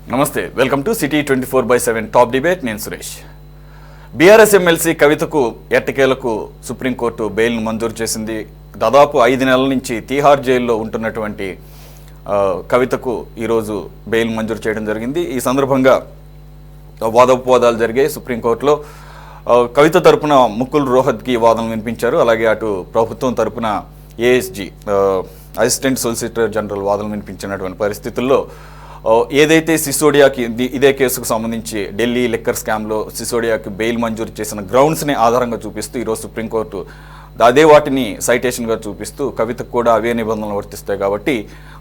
నమస్తే, welcome to city 24/7 top debate. నేను Suresh. BRS MLC కవితకు ఎట్టకేలకు సుప్రీంకోర్టు బెయిల్ను మంజూరు చేసింది. దాదాపు 5 నెలల నుంచి తీహార్ జైల్లో ఉంటున్నటువంటి కవితకు ఈరోజు బెయిల్ మంజూరు చేయడం జరిగింది. ఈ సందర్భంగా వాదోపవాదాలు జరిగాయి సుప్రీంకోర్టులో. కవిత తరపున ముకుల్ రోహత్గి వాదనలు వినిపించారు. అలాగే అటు ప్రభుత్వం తరపున ఏఎస్జీ అసిస్టెంట్ సొలిసిటర్ జనరల్ వాదనలు వినిపించినటువంటి పరిస్థితుల్లో ఏదైతే సిసోడియాకి ఇదే కేసుకు సంబంధించి ఢిల్లీ లిక్కర్ స్కామ్లో సిసోడియాకి బెయిల్ మంజూరు చేసిన గ్రౌండ్స్ని ఆధారంగా చూపిస్తూ ఈరోజు సుప్రీంకోర్టు అదే వాటిని సైటేషన్గా చూపిస్తూ కవితకు కూడా అవే నిబంధనలు వర్తిస్తాయి కాబట్టి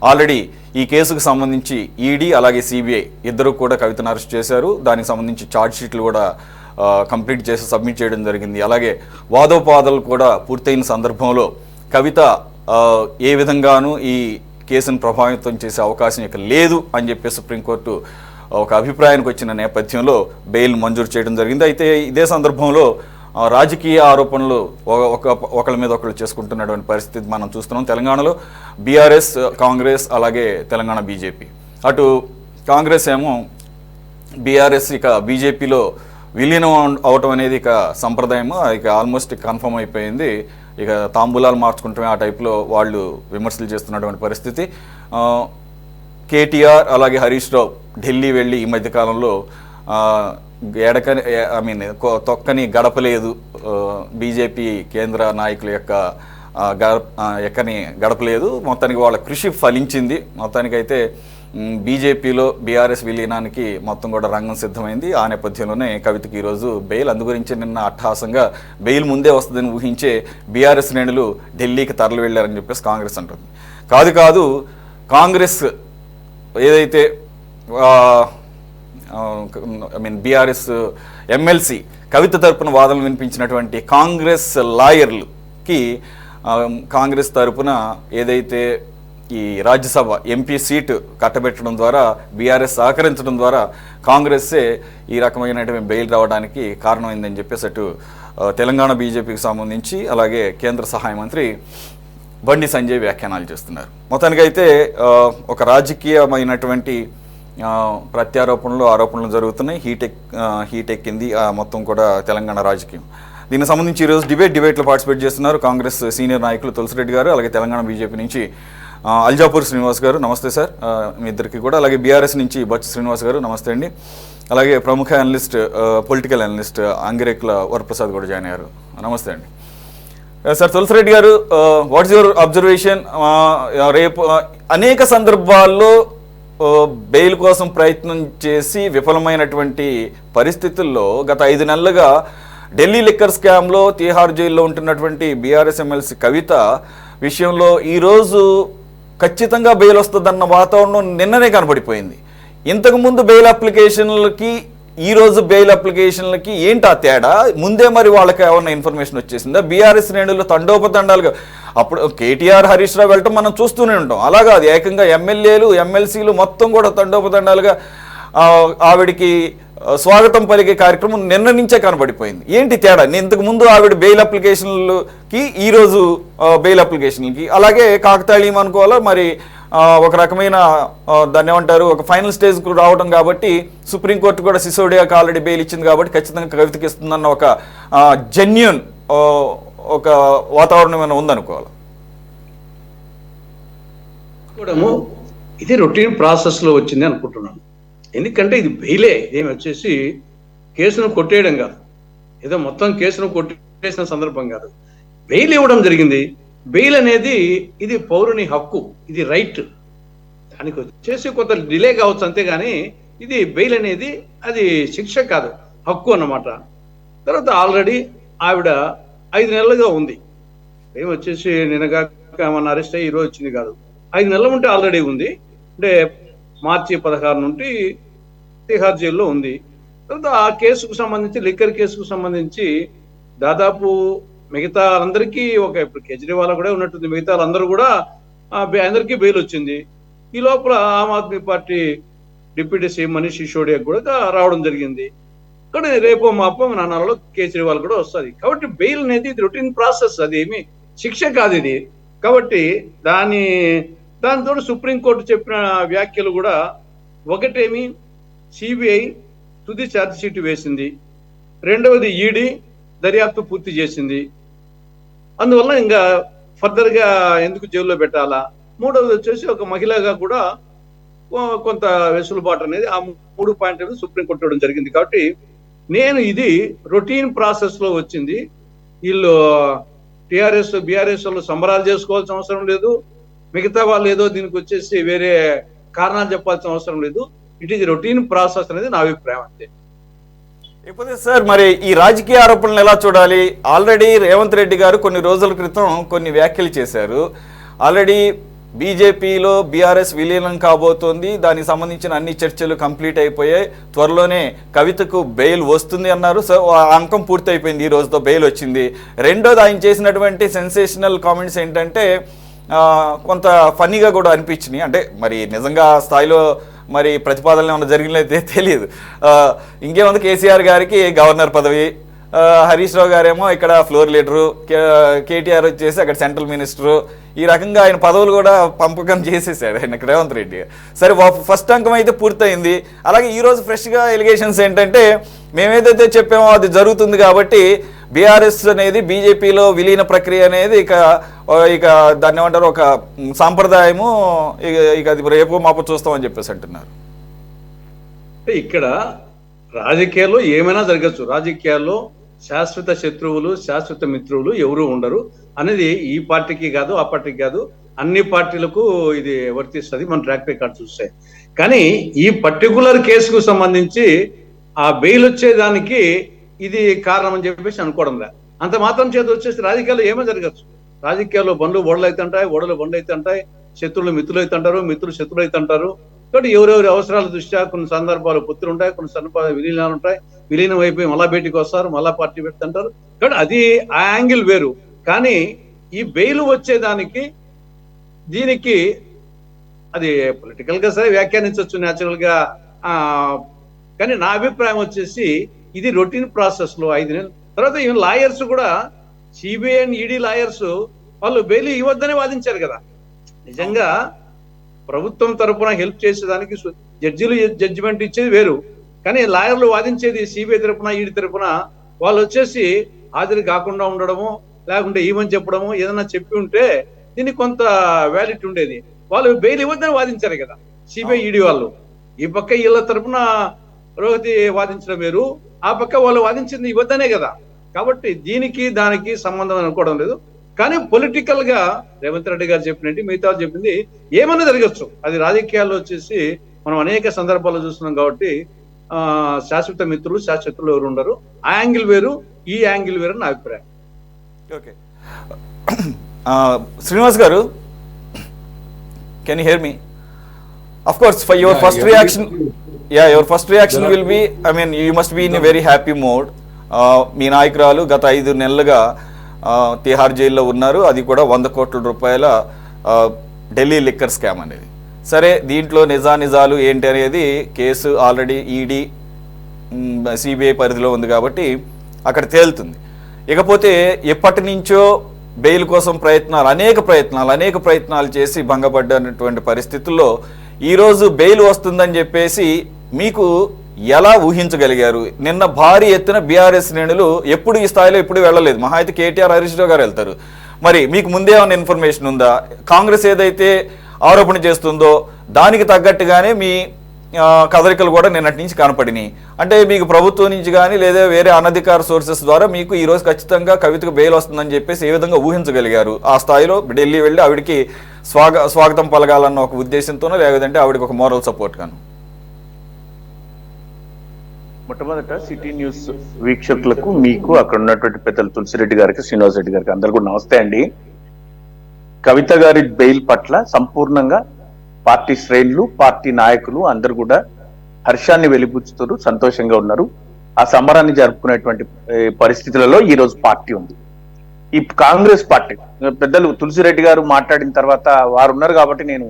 ఆల్రెడీ ఈ కేసుకు సంబంధించి ఈడీ అలాగే సిబిఐ ఇద్దరు కూడా కవితను అరెస్ట్ చేశారు. దానికి సంబంధించి ఛార్జ్ షీట్లు కూడా కంప్లీట్ చేసి సబ్మిట్ చేయడం జరిగింది. అలాగే వాదోపవాదాలు కూడా పూర్తయిన సందర్భంలో కవిత ఏ విధంగానూ ఈ కేసును ప్రభావితం చేసే అవకాశం ఇక లేదు అని చెప్పి సుప్రీంకోర్టు ఒక అభిప్రాయానికి వచ్చిన నేపథ్యంలో బెయిల్ మంజూరు చేయడం జరిగింది. అయితే ఇదే సందర్భంలో రాజకీయ ఆరోపణలు ఒకళ్ళ మీద ఒకళ్ళు చేసుకుంటున్నటువంటి పరిస్థితి మనం చూస్తున్నాం. తెలంగాణలో బీఆర్ఎస్, కాంగ్రెస్ అలాగే తెలంగాణ బీజేపీ. అటు కాంగ్రెస్ ఏమో బీఆర్ఎస్ ఇక బీజేపీలో విలీనం అవటం అనేది ఇక సంప్రదాయము ఇక ఆల్మోస్ట్ కన్ఫర్మ్ అయిపోయింది. ఇక తాంబూలాలు మార్చుకుంటమే ఆ టైప్లో వాళ్ళు విమర్శలు చేస్తున్నటువంటి పరిస్థితి. కేటీఆర్ అలాగే హరీష్ రావు ఢిల్లీ వెళ్ళి ఈ మధ్యకాలంలో తొక్కని గడపలేదు, బీజేపీ కేంద్ర నాయకుల యొక్క ఎక్కని గడపలేదు, మొత్తానికి వాళ్ళ కృషి ఫలించింది. మొత్తానికైతే బీజేపీలో బీఆర్ఎస్ విలీనానికి మొత్తం కూడా రంగం సిద్ధమైంది. ఆ నేపథ్యంలోనే కవితకి ఈరోజు బెయిల్. అందు గురించి నిన్న అట్టహాసంగా బెయిల్ ముందే వస్తుందని ఊహించే బీఆర్ఎస్ శ్రేణులు ఢిల్లీకి తరలి వెళ్ళారని చెప్పేసి కాంగ్రెస్ అంటుంది. కాదు కాంగ్రెస్ ఏదైతే బీఆర్ఎస్ ఎమ్మెల్సీ కవిత తరపున వాదనలు వినిపించినటువంటి కాంగ్రెస్ లాయర్లకి కాంగ్రెస్ తరపున ఏదైతే ఈ రాజ్యసభ ఎంపీ సీటు కట్టబెట్టడం ద్వారా బీఆర్ఎస్ సహకరించడం ద్వారా కాంగ్రెస్సే ఈ రకమైనటువంటి బెయిల్ రావడానికి కారణమైందని చెప్పేసి అటు తెలంగాణ బీజేపీకి సంబంధించి అలాగే కేంద్ర సహాయ మంత్రి బండి సంజయ్ వ్యాఖ్యానాలు చేస్తున్నారు. మొత్తానికైతే ఒక రాజకీయమైనటువంటి ప్రత్యారోపణలు ఆరోపణలు జరుగుతున్నాయి. హీట్ ఎక్కింది మొత్తం కూడా తెలంగాణ రాజకీయం. దీనికి సంబంధించి ఈరోజు డిబేట్లో పార్టిసిపేట్ చేస్తున్నారు కాంగ్రెస్ సీనియర్ నాయకులు తులసిరెడ్డి గారు, అలాగే తెలంగాణ బీజేపీ నుంచి అల్జాపూర్ శ్రీనివాస్ గారు. నమస్తే సార్ మీ ఇద్దరికి కూడా. అలాగే బీఆర్ఎస్ నుంచి బొత్స శ్రీనివాస్ గారు నమస్తే అండి. అలాగే ప్రముఖ analyst political analyst Angirekula Varaprasad కూడా జాయిన్ అయ్యారు. నమస్తే అండి సార్. తులసిరెడ్డి గారు, వాట్స్ యువర్ అబ్జర్వేషన్? రేపు అనేక సందర్భాల్లో బెయిల్ కోసం ప్రయత్నం చేసి విఫలమైనటువంటి పరిస్థితుల్లో గత 5 నెలలుగా ఢిల్లీ లిక్కర్ స్కామ్లో తీహార్ జైల్లో ఉంటున్నటువంటి బీఆర్ఎస్ ఎమ్మెల్సీ కవిత విషయంలో ఈరోజు ఖచ్చితంగా బెయిల్ వస్తుందన్న వాతావరణం నిన్ననే కనబడిపోయింది. ఇంతకుముందు బెయిల్ అప్లికేషన్లకి ఈరోజు బెయిల్ అప్లికేషన్లకి ఏంటి ఆ తేడా? ముందే మరి వాళ్ళకి ఏమన్నా ఇన్ఫర్మేషన్ వచ్చేసిందా? బీఆర్ఎస్ శ్రేణులు తండోపతండాలుగా అప్పుడు కేటీఆర్ హరీష్ రావు వెళ్ళటం మనం చూస్తూనే ఉంటాం. అలాగా అది ఏకంగా ఎమ్మెల్యేలు ఎమ్మెల్సీలు మొత్తం కూడా తండోపతండాలుగా ఆవిడికి స్వాగతం పలికే కార్యక్రమం నిన్న నుంచే కనబడిపోయింది. ఏంటి తేడా? ఇంతకు ముందు ఆవిడ బెయిల్ అప్లికేషన్లకి ఈరోజు బెయిల్ అప్లికేషన్లకి అలాగే కాకతాళీయం అనుకోవాలా మరి ఒక రకమైన దాన్ని ఏమంటారు ఒక ఫైనల్ స్టేజ్కు రావడం కాబట్టి సుప్రీంకోర్టు కూడా సిసోడియాకి ఆల్రెడీ బెయిల్ ఇచ్చింది కాబట్టి ఖచ్చితంగా కవితకి ఇస్తుందన్న ఒక జెన్యూన్ ఒక వాతావరణం ఏమైనా ఉందనుకోవాలి. ఇది రొటీన్ ప్రాసెస్లో వచ్చింది అనుకుంటున్నాను. ఎందుకంటే ఇది బెయిలే, ఇదేమి వచ్చేసి కేసును కొట్టేయడం కాదు, ఏదో మొత్తం కేసును కొట్టేసిన సందర్భం కాదు, బెయిల్ ఇవ్వడం జరిగింది. బెయిల్ అనేది ఇది పౌరుని హక్కు, ఇది రైట్. దానికి వచ్చేసి కొంత డిలే కావచ్చు అంతేగాని ఇది బెయిల్ అనేది అది శిక్ష కాదు, హక్కు అన్నమాట. తర్వాత ఆల్రెడీ ఆవిడ 5 నెలలుగా ఉంది. ఏమి వచ్చేసి నిన్నగా ఏమన్నా అరెస్ట్ అయ్యి ఈరోజు వచ్చింది కాదు, 5 నెలలు ఉంటే ఆల్రెడీ ఉంది. అంటే మార్చి 16 నుండి తిహార్ జైల్లో ఉంది. తర్వాత ఆ కేసుకు సంబంధించి లిక్కర్ కేసుకు సంబంధించి దాదాపు మిగతా అందరికీ ఇప్పుడు కేజ్రీవాల్ కూడా ఉన్నట్టుంది, మిగతా అందరూ కూడా అందరికీ బెయిల్ వచ్చింది. ఈ లోపల Aam Aadmi Party deputy CM Manish Sisodia కూడా రావడం జరిగింది. కానీ రేపు మాపో నాన్నలో కేజ్రీవాల్ కూడా వస్తుంది. కాబట్టి బెయిల్ అనేది ఇది రొటీన్ ప్రాసెస్, అది ఏమి శిక్ష కాదు ఇది. కాబట్టి దాంతో సుప్రీంకోర్టు చెప్పిన వ్యాఖ్యలు కూడా ఒకటేమి సిబిఐ తుది ఛార్జ్ షీట్ వేసింది. రెండవది ఈడీ దర్యాప్తు పూర్తి చేసింది. అందువల్ల ఇంకా ఫర్దర్గా ఎందుకు జైల్లో పెట్టాలా? మూడవది వచ్చేసి ఒక మహిళగా కూడా కొంత వెసులుబాటు అనేది ఆ 3 పాయింట్లను సుప్రీంకోర్టు ఇవ్వడం జరిగింది. కాబట్టి నేను ఇది రొటీన్ ప్రాసెస్ లో వచ్చింది. వీళ్ళు టిఆర్ఎస్ బీఆర్ఎస్ వాళ్ళు సంబరాలు చేసుకోవాల్సిన అవసరం లేదు. మిగతా వాళ్ళు ఏదో దీనికి వచ్చేసి వేరే కారణాలు చెప్పాల్సిన అవసరం లేదు. ఇట్ ఈజ్ రొటీన్ ప్రాసెస్ అనేది నా అభిప్రాయం అంతే. ఇకపోతే సార్, మరి ఈ రాజకీయ ఆరోపణలు ఎలా చూడాలి? ఆల్రెడీ రేవంత్ రెడ్డి గారు కొన్ని రోజుల క్రితం కొన్ని వ్యాఖ్యలు చేశారు. ఆల్రెడీ బీజేపీలో బీఆర్ఎస్ విలీనం కాబోతోంది, దానికి సంబంధించిన అన్ని చర్చలు కంప్లీట్ అయిపోయాయి, త్వరలోనే కవితకు బెయిల్ వస్తుంది అన్నారు. సో ఆ అంకం పూర్తి అయిపోయింది, ఈ రోజుతో బెయిల్ వచ్చింది. రెండోది ఆయన చేసినటువంటి సెన్సేషనల్ కామెంట్స్ ఏంటంటే కొంత ఫన్నీగా కూడా అనిపించినాయి. అంటే మరి నిజంగా స్థాయిలో మరి ప్రతిపాదనలు ఏమైనా జరిగినైతే తెలియదు. ఇంకేముంది, కేసీఆర్ గారికి గవర్నర్ పదవి, హరీష్ రావు గారేమో ఇక్కడ ఫ్లోర్ లీడరు, కేటీఆర్ వచ్చేసి అక్కడ సెంట్రల్ మినిస్టరు, ఈ రకంగా ఆయన పదవులు కూడా పంపకం చేసేసాడు ఆయన రేవంత్ రెడ్డి. సరే, ఫస్ట్ అంకం అయితే పూర్తయింది. అలాగే ఈరోజు ఫ్రెష్గా ఎలిగేషన్స్ ఏంటంటే, మేమేదైతే చెప్పామో అది జరుగుతుంది కాబట్టి బీఆర్ఎస్ అనేది బీజేపీలో విలీన ప్రక్రియ అనేది ఇక దాన్ని ఏమంటారు, ఒక సాంప్రదాయము, ఇక అది రేపు మాపు చూస్తామని చెప్పేసి అంటున్నారు. ఇక్కడ రాజకీయాల్లో ఏమైనా జరగచ్చు. రాజకీయాల్లో శాశ్వత శత్రువులు శాశ్వత మిత్రులు ఎవరు ఉండరు అనేది ఈ పార్టీకి కాదు ఆ పార్టీకి కాదు, అన్ని పార్టీలకు ఇది వర్తిస్తుంది మన ట్రాక్ రికార్డ్ చూస్తే. కానీ ఈ పర్టికులర్ కేసుకు సంబంధించి ఆ బెయిల్ వచ్చేదానికి ఇది కారణం అని చెప్పేసి అనుకోవడం లే. అంత మాత్రం చేతి వచ్చేసి రాజకీయాల్లో ఏమో జరగచ్చు. రాజకీయాల్లో బండ్లు ఓడలు అవుతుంటాయి, ఓడలు బండ్లు అవుతుంటాయి, శత్రువులు మిత్రులు అవుతుంటారు, మిత్రులు శత్రులు అవుతుంటారు. కాబట్టి ఎవరెవరి అవసరాల దృష్ట్యా కొన్ని సందర్భాలు పొత్తులు ఉంటాయి, కొన్ని సందర్భాలు విలీనాలు ఉంటాయి. విలీనం అయిపోయి మళ్ళా బయటికి వస్తారు, మళ్ళా పార్టీ పెడుతుంటారు. కాబట్టి అది ఆ యాంగిల్ వేరు. కానీ ఈ బెయిల్ వచ్చేదానికి దీనికి అది పొలిటికల్ గా సరే వ్యాఖ్యానించవచ్చు న్యాచురల్ గా. కానీ నా అభిప్రాయం వచ్చేసి ఇది రొటీన్ ప్రాసెస్ లో 5 నెలలు తర్వాత ఈవెన్ లాయర్స్ కూడా సిబిఐ అండ్ ఈడీ లాయర్స్ వాళ్ళు బెయిల్ ఇవ్వద్దనే వాదించారు కదా. నిజంగా ప్రభుత్వం తరఫున హెల్ప్ చేసేదానికి జడ్జిలు జడ్జిమెంట్ ఇచ్చేది వేరు, కానీ లాయర్లు వాదించేది సిబిఐ తరఫున ఈడీ తరఫున. వాళ్ళు వచ్చేసి హాజరు కాకుండా ఉండడము, లేకుంటే ఏమని చెప్పడము, ఏదైనా చెప్పి ఉంటే దీనికి కొంత వ్యాలిటీ ఉండేది. వాళ్ళు బెయిల్ ఇవ్వద్దని వాదించారు కదా సిబిఐ ఈడీ వాళ్ళు. ఈ పక్క వీళ్ళ తరఫున రోహితి వాదించడం వేరు, ఆ పక్క వాళ్ళు వాదించింది ఇవ్వద్దనే కదా. కాబట్టి దీనికి దానికి సంబంధం అనుకోవడం లేదు. కానీ పొలిటికల్ గా రేవంత్ రెడ్డి గారు చెప్పినట్టు మిగతా చెప్పింది ఏమన్నా జరగచ్చు. అది రాజకీయాల్లో వచ్చేసి మనం అనేక సందర్భాల్లో చూస్తున్నాం. కాబట్టి శాశ్వత మిత్రులు శాశ్వతులు ఎవరు ఉండరు. ఆ యాంగిల్ వేరు, ఈ యాంగిల్ వేరు నా అభిప్రాయం. ఓకే, శ్రీనివాస్ గారు, can you here me? Of course, for your first reaction, your first reaction will be, I mean, you must be in a very happy mode. మీ నాయకురాలు గత 5 నెలలుగా తిహార్ జైల్లో ఉన్నారు, అది కూడా 100 కోట్ల రూపాయల ఢిల్లీ లిక్కర్ స్కామ్ అనేది. సరే, దీంట్లో నిజానిజాలు ఏంటి అనేది కేసు ఆల్రెడీ ఈడీ సిబిఐ పరిధిలో ఉంది కాబట్టి అక్కడ తేలుతుంది. ఇకపోతే ఎప్పటి నుంచో బెయిల్ కోసం అనేక ప్రయత్నాలు చేసి భంగపడ్డటువంటి పరిస్థితుల్లో ఈరోజు బెయిల్ వస్తుందని చెప్పేసి మీకు ఎలా ఊహించగలిగారు? నిన్న భారీ ఎత్తున బీఆర్ఎస్ శ్రేణులు ఎప్పుడు ఈ స్థాయిలో ఎప్పుడు వెళ్ళలేదు. మహా అయితే కేటీఆర్, హరీష్ రావు గారు వెళ్తారు. మరి మీకు ముందే ఏమైనా ఇన్ఫర్మేషన్ ఉందా? కాంగ్రెస్ ఏదైతే ఆరోపణ చేస్తుందో దానికి తగ్గట్టుగానే మీ కదలికలు కూడా నిన్నటి నుంచి కనపడినాయి. అంటే మీకు ప్రభుత్వం నుంచి కానీ లేదా వేరే అనధికార సోర్సెస్ ద్వారా మీకు ఈరోజు ఖచ్చితంగా కవితకు బెయిల్ వస్తుందని చెప్పేసి ఏ విధంగా ఊహించగలిగారు? ఆ స్థాయిలో ఢిల్లీ వెళ్ళి ఆవిడకి స్వాగతం పలగాలన్న ఒక ఉద్దేశంతోనో లేదంటే ఆవిడకి ఒక మోరల్ సపోర్ట్ గాను? మొట్టమొదట సిటీ న్యూస్ వీక్షకులకు, మీకు అక్కడ ఉన్నటువంటి పెద్దలు తులసిరెడ్డి గారికి, శ్రీనివాస్ రెడ్డి గారికి అందరు కూడా నమస్తే అండి. కవిత గారి బెయిల్ పట్ల సంపూర్ణంగా పార్టీ శ్రేణులు, పార్టీ నాయకులు అందరు కూడా హర్షాన్ని వెలిబుచ్చుతూ సంతోషంగా ఉన్నారు. ఆ సంబరాన్ని జరుపుకునేటువంటి పరిస్థితులలో ఈ రోజు పార్టీ ఉంది. ఈ కాంగ్రెస్ పార్టీ పెద్దలు తులసిరెడ్డి గారు మాట్లాడిన తర్వాత వారు ఉన్నారు కాబట్టి నేను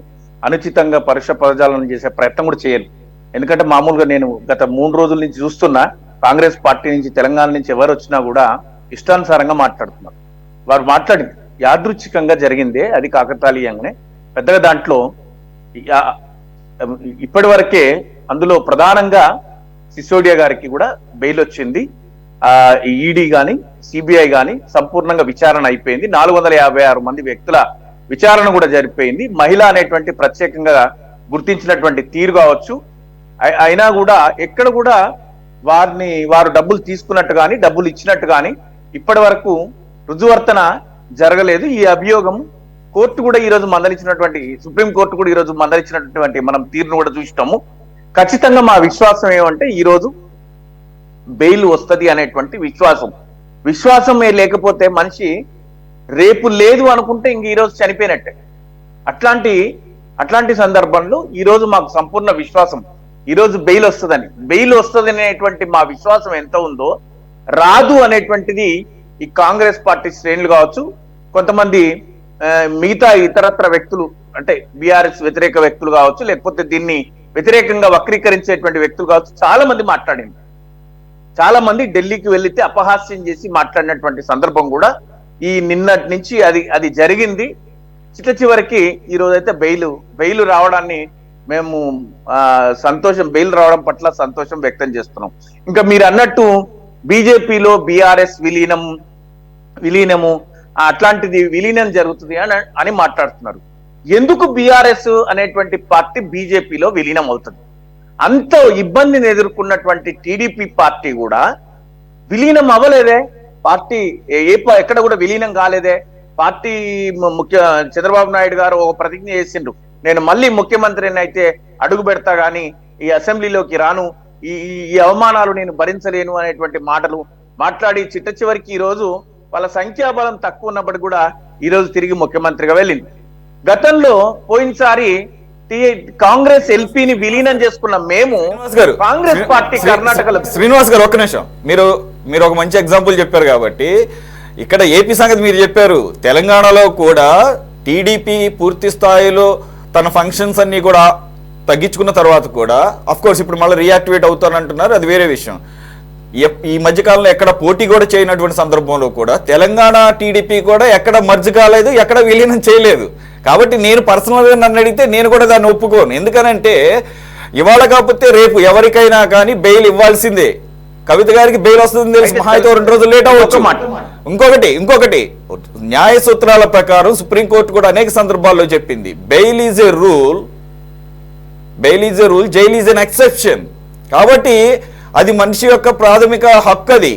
అనుచితంగా పరుష పదజాలను చేసే ప్రయత్నం కూడా చేయను. ఎందుకంటే మామూలుగా నేను గత 3 రోజుల నుంచి చూస్తున్నా, కాంగ్రెస్ పార్టీ నుంచి తెలంగాణ నుంచి ఎవరు వచ్చినా కూడా ఇష్టానుసారంగా మాట్లాడుతున్నారు. వారు మాట్లాడింది యాదృచ్ఛికంగా జరిగిందే, అది కాకతాళీయంగానే. పెద్దగా దాంట్లో ఇప్పటి వరకే అందులో ప్రధానంగా సిసోడియా గారికి కూడా బెయిల్ వచ్చింది. ఈడీ గాని సిబిఐ గాని సంపూర్ణంగా విచారణ అయిపోయింది. 456 మంది వ్యక్తుల విచారణ కూడా జరిపోయింది. మహిళ అనేటువంటి ప్రత్యేకంగా గుర్తించినటువంటి తీరు కావచ్చు. అయినా కూడా ఎక్కడ కూడా వారు డబ్బులు తీసుకున్నట్టు కానీ డబ్బులు ఇచ్చినట్టు కానీ ఇప్పటి వరకు రుజువర్తన జరగలేదు. ఈ అభియోగం కోర్టు కూడా ఈ రోజు మందలించినటువంటి సుప్రీం కోర్టు కూడా ఈ రోజు మందలించినటువంటి మనం తీరును కూడా చూసినాము. ఖచ్చితంగా మా విశ్వాసం ఏమంటే ఈ రోజు బెయిల్ వస్తది అనేటువంటి విశ్వాసమే లేకపోతే మనిషి రేపు లేదు అనుకుంటే ఇంక ఈ రోజు చనిపోయినట్టే. అట్లాంటి సందర్భంలో ఈ రోజు మాకు సంపూర్ణ విశ్వాసం ఈ రోజు బెయిల్ వస్తుంది అనేటువంటి మా విశ్వాసం ఎంత ఉందో, రాదు అనేటువంటిది ఈ కాంగ్రెస్ పార్టీ శ్రేణులు కావచ్చు, కొంతమంది మిగతా ఇతరత్ర వ్యక్తులు అంటే బీఆర్ఎస్ వ్యతిరేక వ్యక్తులు కావచ్చు, లేకపోతే దీన్ని వ్యతిరేకంగా వక్రీకరించేటువంటి వ్యక్తులు కావచ్చు, చాలా మంది మాట్లాడింది. చాలా మంది ఢిల్లీకి వెళ్లితే అపహాస్యం చేసి మాట్లాడినటువంటి సందర్భం కూడా ఈ నిన్నటి నుంచి అది జరిగింది. చివరికి ఈ రోజైతే బెయిల్ రావడాన్ని మేము బెయిల్ రావడం పట్ల సంతోషం వ్యక్తం చేస్తున్నాం. ఇంకా మీరు అన్నట్టు బీజేపీలో బీఆర్ఎస్ విలీనము అట్లాంటిది విలీనం జరుగుతుంది అని మాట్లాడుతున్నారు. ఎందుకు బీఆర్ఎస్ అనేటువంటి పార్టీ బీజేపీలో విలీనం అవుతుంది? అంత ఇబ్బందిని ఎదుర్కొన్నటువంటి టీడీపీ పార్టీ కూడా విలీనం అవ్వలేదే. పార్టీ ఎక్కడ కూడా విలీనం కాలేదే. పార్టీ చంద్రబాబు నాయుడు గారు ఒక ప్రతిజ్ఞ చేసిండ్రు, నేను మళ్ళీ ముఖ్యమంత్రిని అయితే అడుగు పెడతా గాని ఈ అసెంబ్లీలోకి రాను, ఈ అవమానాలు నేను భరించలేను అనేటువంటి మాటలు మాట్లాడి చివరికి ఈ రోజు వాళ్ళ సంఖ్యాబలం తక్కువ ఉన్నప్పటికీ కూడా ఈ రోజు తిరిగి ముఖ్యమంత్రిగా వెళ్ళింది. గతంలో పోయినసారి కాంగ్రెస్ ఎల్పీని విలీనం చేసుకున్న మేము కాంగ్రెస్ పార్టీ కర్ణాటకలో. శ్రీనివాస్ గారు ఒక్క నిమిషం, మీరు ఒక మంచి ఎగ్జాంపుల్ చెప్పారు కాబట్టి ఇక్కడ ఏపీ సంగతి మీరు చెప్పారు. తెలంగాణలో కూడా టీడీపీ పూర్తి స్థాయిలో తన ఫంక్షన్స్ అన్ని కూడా తగ్గించుకున్న తర్వాత కూడా అఫ్ కోర్స్ ఇప్పుడు మళ్ళీ రీయాక్టివేట్ అవుతారంటున్నారు, అది వేరే విషయం. ఈ మధ్యకాలంలో ఎక్కడ పోటీ కూడా చేయనటువంటి సందర్భంలో కూడా తెలంగాణ టీడీపీ కూడా ఎక్కడ మర్జ్ కాలేదు, ఎక్కడ విలీనం చేయలేదు. కాబట్టి నేను పర్సనల్గా నన్ను అడిగితే నేను కూడా దాన్ని ఒప్పుకోను. ఎందుకనంటే ఇవాళ కాకపోతే రేపు ఎవరికైనా కానీ బెయిల్ ఇవ్వాల్సిందే. కవిత గారికి బెయిల్ వస్తుందని తెలిసి మహా అయితే 2 రోజులు లేట్ అవ్వచ్చు. ఇంకొకటి న్యాయ సూత్రాల ప్రకారం సుప్రీంకోర్టు కూడా అనేక సందర్భాల్లో చెప్పింది, bail is a rule, jail is an exception. కాబట్టి అది మనిషి యొక్క ప్రాథమిక హక్కు. అది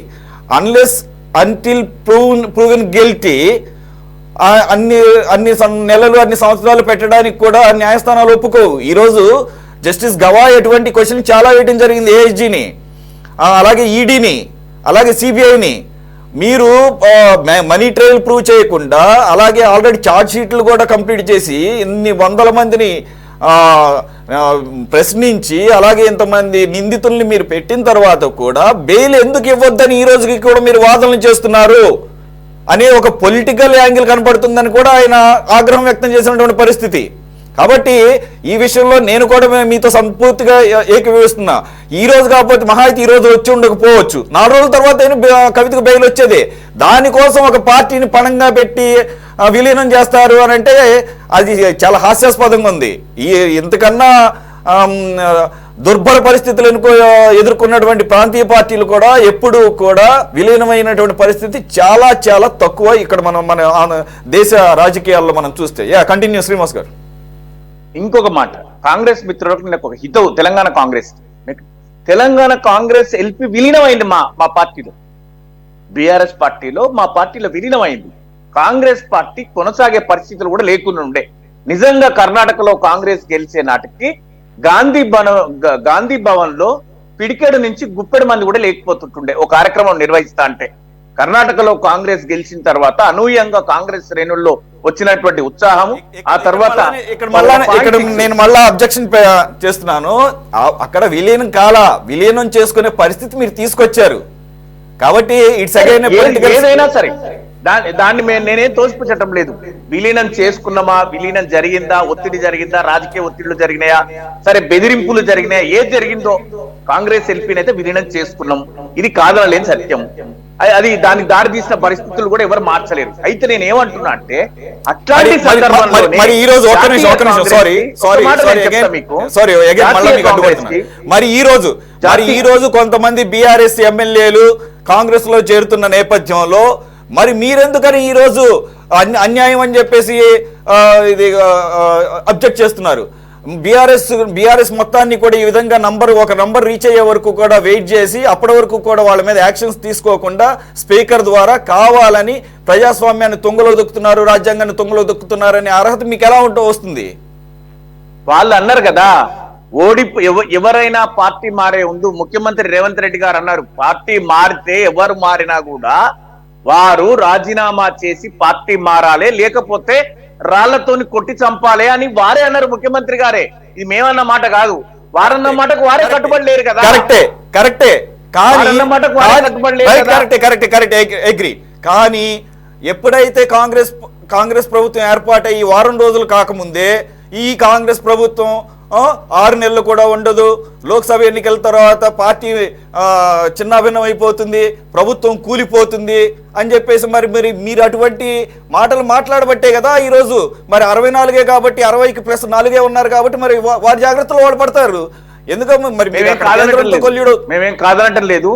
అన్లెస్ అంటిల్ ప్రూవెన్ గిల్టీ అన్ని నెలలు అన్ని సంవత్సరాలు పెట్టడానికి కూడా న్యాయస్థానాలు ఒప్పుకోవు. ఈరోజు జస్టిస్ గవాయ్ అటువంటి క్వశ్చన్ చాలా వేయడం జరిగింది, ఏఎస్జీని, అలాగే ఈడీని, అలాగే సిబిఐని. మీరు మనీ ట్రయల్ ప్రూవ్ చేయకుండా అలాగే ఆల్రెడీ ఛార్జ్ షీట్లు కూడా కంప్లీట్ చేసి ఇన్ని వందల మందిని ప్రశ్నించి అలాగే ఇంతమంది నిందితుల్ని మీరు పెట్టిన తర్వాత కూడా బెయిల్ ఎందుకు ఇవ్వద్దని ఈ రోజుకి కూడా మీరు వాదనలు చేస్తున్నారు అనే ఒక పొలిటికల్ యాంగిల్ కనపడుతుందని కూడా ఆయన ఆగ్రహం వ్యక్తం చేసినటువంటి పరిస్థితి. కాబట్టి ఈ విషయంలో నేను కూడా మీతో సంపూర్తిగా ఏకీభవిస్తున్నా. ఈ రోజు కాకపోతే మహా అయితే ఈ రోజు వచ్చి ఉండకపోవచ్చు, 4 రోజుల తర్వాత కవితకు బెయిల్ వచ్చేది. దానికోసం ఒక పార్టీని పణంగా పెట్టి విలీనం చేస్తారు అని అంటే అది చాలా హాస్యాస్పదంగా ఉంది. ఇంతకన్నా దుర్భర పరిస్థితులు ఎదుర్కొన్నటువంటి ప్రాంతీయ పార్టీలు కూడా ఎప్పుడు కూడా విలీనమైనటువంటి పరిస్థితి చాలా చాలా తక్కువ ఇక్కడ మన దేశ రాజకీయాల్లో మనం చూస్తే. కంటిన్యూ శ్రీనివాస్ గారు. ఇంకొక మాట, కాంగ్రెస్ మిత్రులకు నాకు ఒక హితవు. తెలంగాణ కాంగ్రెస్ ఎల్పీ విలీనమైంది మా పార్టీలో, బీఆర్ఎస్ పార్టీలో మా పార్టీలో విలీనమైంది. కాంగ్రెస్ పార్టీ కొనసాగే పరిస్థితులు కూడా లేకుండా ఉండే. నిజంగా కర్ణాటకలో కాంగ్రెస్ గెలిచే నాటికి గాంధీ భవన్ లో పిడికెడు నుంచి గుప్పెడు మంది కూడా లేకపోతుంటుండే ఓ కార్యక్రమం నిర్వహిస్తా అంటే. కర్ణాటకలో కాంగ్రెస్ గెలిచిన తర్వాత అనూహ్యంగా కాంగ్రెస్ శ్రేణుల్లో వచ్చినటువంటి ఉత్సాహం ఆ తర్వాత నేను మళ్ళా అబ్జెక్షన్ చేస్తున్నాను. అక్కడ విలీనం చేసుకునే పరిస్థితి మీరు తీసుకొచ్చారు కాబట్టి ఇట్స్ అగైన్ ఏదైనా సరే దాన్ని నేనేం తోసిపుచ్చటం లేదు. విలీనం చేసుకున్నామా, విలీనం జరిగిందా, ఒత్తిడి జరిగిందా, రాజకీయ ఒత్తిళ్లు జరిగినాయా, సరే బెదిరింపులు జరిగినాయా, ఏది జరిగిందో కాంగ్రెస్ ఎల్పీని అయితే విలీనం చేసుకున్నాం, ఇది కాదనలేని సత్యం. అది దానికి దారి తీసిన పరిస్థితులు కూడా ఎవరు మార్చలేరు. అయితే నేను ఏమంటున్నా అంటే అట్లాంటి మరి ఈ రోజు ఒక్క నిమిషం సారీ మరి ఈ రోజు కొంతమంది బీఆర్ఎస్ ఎమ్మెల్యేలు కాంగ్రెస్ లో చేరుతున్న నేపథ్యంలో మరి మీరెందుకని ఈ రోజు అన్యాయం అని చెప్పేసి ఇది అబ్జెక్ట్ చేస్తున్నారు? బీఆర్ఎస్ మొత్తాన్ని కూడా ఈ విధంగా ఒక నంబర్ రీచ్ అయ్యే వరకు కూడా వెయిట్ చేసి అప్పటి వరకు కూడా వాళ్ళ మీద యాక్షన్స్ తీసుకోకుండా స్పీకర్ ద్వారా కావాలని ప్రజాస్వామ్యాన్ని తుంగలో దొక్కుతున్నారు, రాజ్యాంగాన్ని తుంగలో దొక్కుతున్నారనే అర్హత మీకు ఎలా వస్తుంది? వాళ్ళు అన్నారు కదా, ఎవరైనా పార్టీ మారే ముందు ముఖ్యమంత్రి రేవంత్ రెడ్డి గారు అన్నారు, పార్టీ మారితే ఎవరు మారినా కూడా వారు రాజీనామా చేసి పార్టీ మారాలి, లేకపోతే రాళ్లతోని కొట్టి చంపాలి అని వారే అన్నారు ముఖ్యమంత్రి గారే. ఇది మేమన్న మాట కాదు, వారన్న మాటకు వారే కట్టుబడి లేరు కదా. కరెక్టే అగ్రీ. కానీ ఎప్పుడైతే కాంగ్రెస్ ప్రభుత్వం ఏర్పాటై ఈ వారం రోజులు కాకముందే ఈ కాంగ్రెస్ ప్రభుత్వం 6 నెలలు కూడా ఉండదు, లోక్సభ ఎన్నికల తర్వాత పార్టీ చిన్నాభిన్నం అయిపోతుంది, ప్రభుత్వం కూలిపోతుంది అని చెప్పేసి మరి మీరు అటువంటి మాటలు మాట్లాడబట్టే కదా ఈరోజు మరి 64 కాబట్టి 60కి ప్లస్ 4 ఉన్నారు కాబట్టి మరి వారి జాగ్రత్తలు వాడు పడతారు. ఎందుకంటే మరి మేమేం కాదనటం లేదు.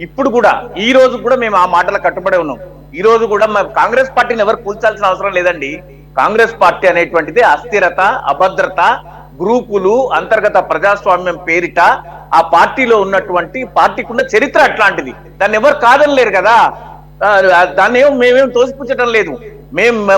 ఇప్పుడు కూడా ఈ రోజు కూడా మేము ఆ మాటలు కట్టుబడి ఉన్నాం. ఈ రోజు కూడా కాంగ్రెస్ పార్టీని ఎవరు కూల్చాల్సిన అవసరం లేదండి. కాంగ్రెస్ పార్టీ అనేటువంటిది అస్థిరత, అభద్రత, గ్రూపులు, అంతర్గత ప్రజాస్వామ్యం పేరిట ఆ పార్టీలో ఉన్నటువంటి పార్టీకి ఉన్న చరిత్ర అట్లాంటిది. దాన్ని ఎవరు కాదనలేరు కదా. దాన్ని మేమేం తోసిపుచ్చడం లేదు.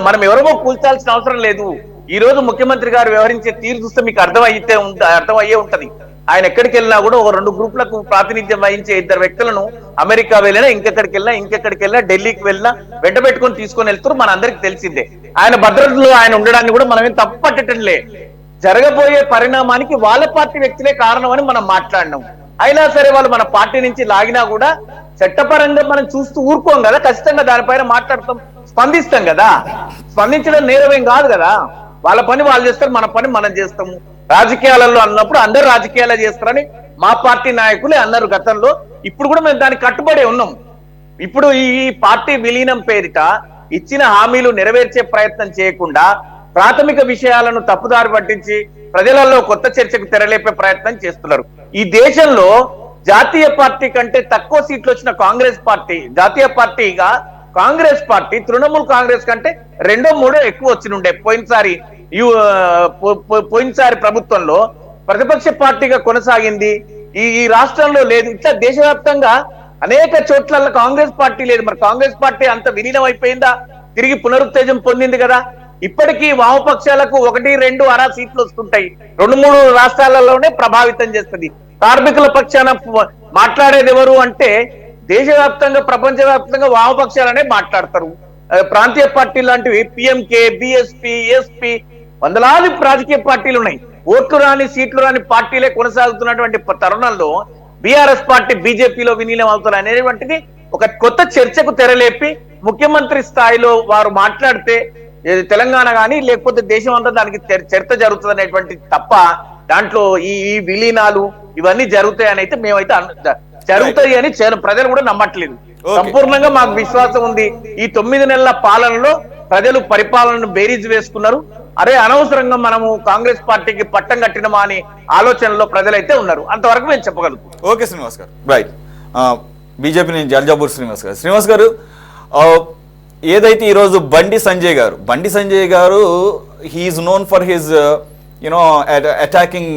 మనం ఎవరో కూల్చాల్సిన అవసరం లేదు. ఈ రోజు ముఖ్యమంత్రి గారు వ్యవహరించే తీరు చూస్తే మీకు అర్థమయ్యే ఉంటది. ఆయన ఎక్కడికి వెళ్ళినా కూడా ఒక 2 గ్రూపులకు ప్రాతినిధ్యం వహించే 2 వ్యక్తులను అమెరికా వెళ్ళినా, ఇంకెక్కడికి వెళ్ళినా, ఢిల్లీకి వెళ్ళినా వెంట పెట్టుకొని తీసుకొని వెళ్తారు. మన అందరికి తెలిసిందే. ఆయన భద్రతలో ఆయన ఉండడాన్ని కూడా మనమేం తప్పట్టడంలే. జరగబోయే పరిణామానికి వాళ్ళ పార్టీ వ్యక్తులే కారణం అని మనం మాట్లాడినాం. అయినా సరే వాళ్ళు మన పార్టీ నుంచి లాగినా కూడా చట్టపరంగా మనం చూస్తూ ఊరుకోం కదా, ఖచ్చితంగా దానిపైన మాట్లాడతాం, స్పందిస్తాం కదా. స్పందించడం నేరమేం కాదు కదా. వాళ్ళ పని వాళ్ళు చేస్తారు, మన పని మనం చేస్తాము. రాజకీయాలలో అన్నప్పుడు అందరూ రాజకీయాలు చేస్తారని మా పార్టీ నాయకులే అన్నారు గతంలో. ఇప్పుడు కూడా మేము దానికి కట్టుబడి ఉన్నాం. ఇప్పుడు ఈ పార్టీ విలీనం పేరిట ఇచ్చిన హామీలు నెరవేర్చే ప్రయత్నం చేయకుండా ప్రాథమిక విషయాలను తప్పుదారి పట్టించి ప్రజలలో కొత్త చర్చకు తెరలేపే ప్రయత్నం చేస్తున్నారు. ఈ దేశంలో జాతీయ పార్టీ కంటే తక్కువ సీట్లు వచ్చిన కాంగ్రెస్ పార్టీ, జాతీయ పార్టీగా కాంగ్రెస్ పార్టీ తృణమూల్ కాంగ్రెస్ కంటే 2-3 ఎక్కువ వచ్చినుండే. పోయినసారి ప్రభుత్వంలో ప్రతిపక్ష పార్టీగా కొనసాగింది. ఈ రాష్ట్రంలో లేదు. ఇట్లా దేశవ్యాప్తంగా అనేక చోట్ల కాంగ్రెస్ పార్టీ లేదు. మరి కాంగ్రెస్ పార్టీ అంత విలీనం అయిపోయిందా? తిరిగి పునరుత్తేజం పొందింది కదా. ఇప్పటికీ వామపక్షాలకు 1-2 అరా సీట్లు వస్తుంటాయి. 2-3 రాష్ట్రాలలోనే ప్రభావితం చేస్తుంది. కార్మికుల పక్షాన మాట్లాడేది ఎవరు అంటే దేశవ్యాప్తంగా, ప్రపంచవ్యాప్తంగా వామపక్షాలనే మాట్లాడతారు. ప్రాంతీయ పార్టీ లాంటివి పిఎంకే, బిఎస్పీ, ఎస్పీ, వందలాది రాజకీయ పార్టీలు ఉన్నాయి. ఓట్లు రాని, సీట్లు రాని పార్టీలే కొనసాగుతున్నటువంటి తరుణంలో బీఆర్ఎస్ పార్టీ బీజేపీలో విలీనం అవుతారు అనేటువంటిది ఒక కొత్త చర్చకు తెరలేపి ముఖ్యమంత్రి స్థాయిలో వారు మాట్లాడితే తెలంగాణ కానీ లేకపోతే దేశం అంతా దానికి చర్చ జరుగుతుంది అనేటువంటి తప్ప దాంట్లో ఈ విలీనాలు ఇవన్నీ జరుగుతాయని అయితే మేమైతే జరుగుతాయి అని ప్రజలు కూడా నమ్మట్లేదు. సంపూర్ణంగా మాకు విశ్వాసం ఉంది. ఈ 9 నెలల పాలనలో ప్రజలు పరిపాలనను బేరీజ్ వేసుకున్నారు. అరే అనవసరంగా మనము కాంగ్రెస్ పార్టీకి పట్టం కట్టినమా అని ఆలోచనలో ప్రజలైతే ఉన్నారు. అంతవరకు మేము చెప్పగలుగుతాం. ఓకే శ్రీనివాస్ గారు, రైట్. బీజేపీ నుంచి అల్జాపూర్ శ్రీనివాస్ గారు ఏదైతే ఈరోజు Bandi Sanjay garu he is known for his attacking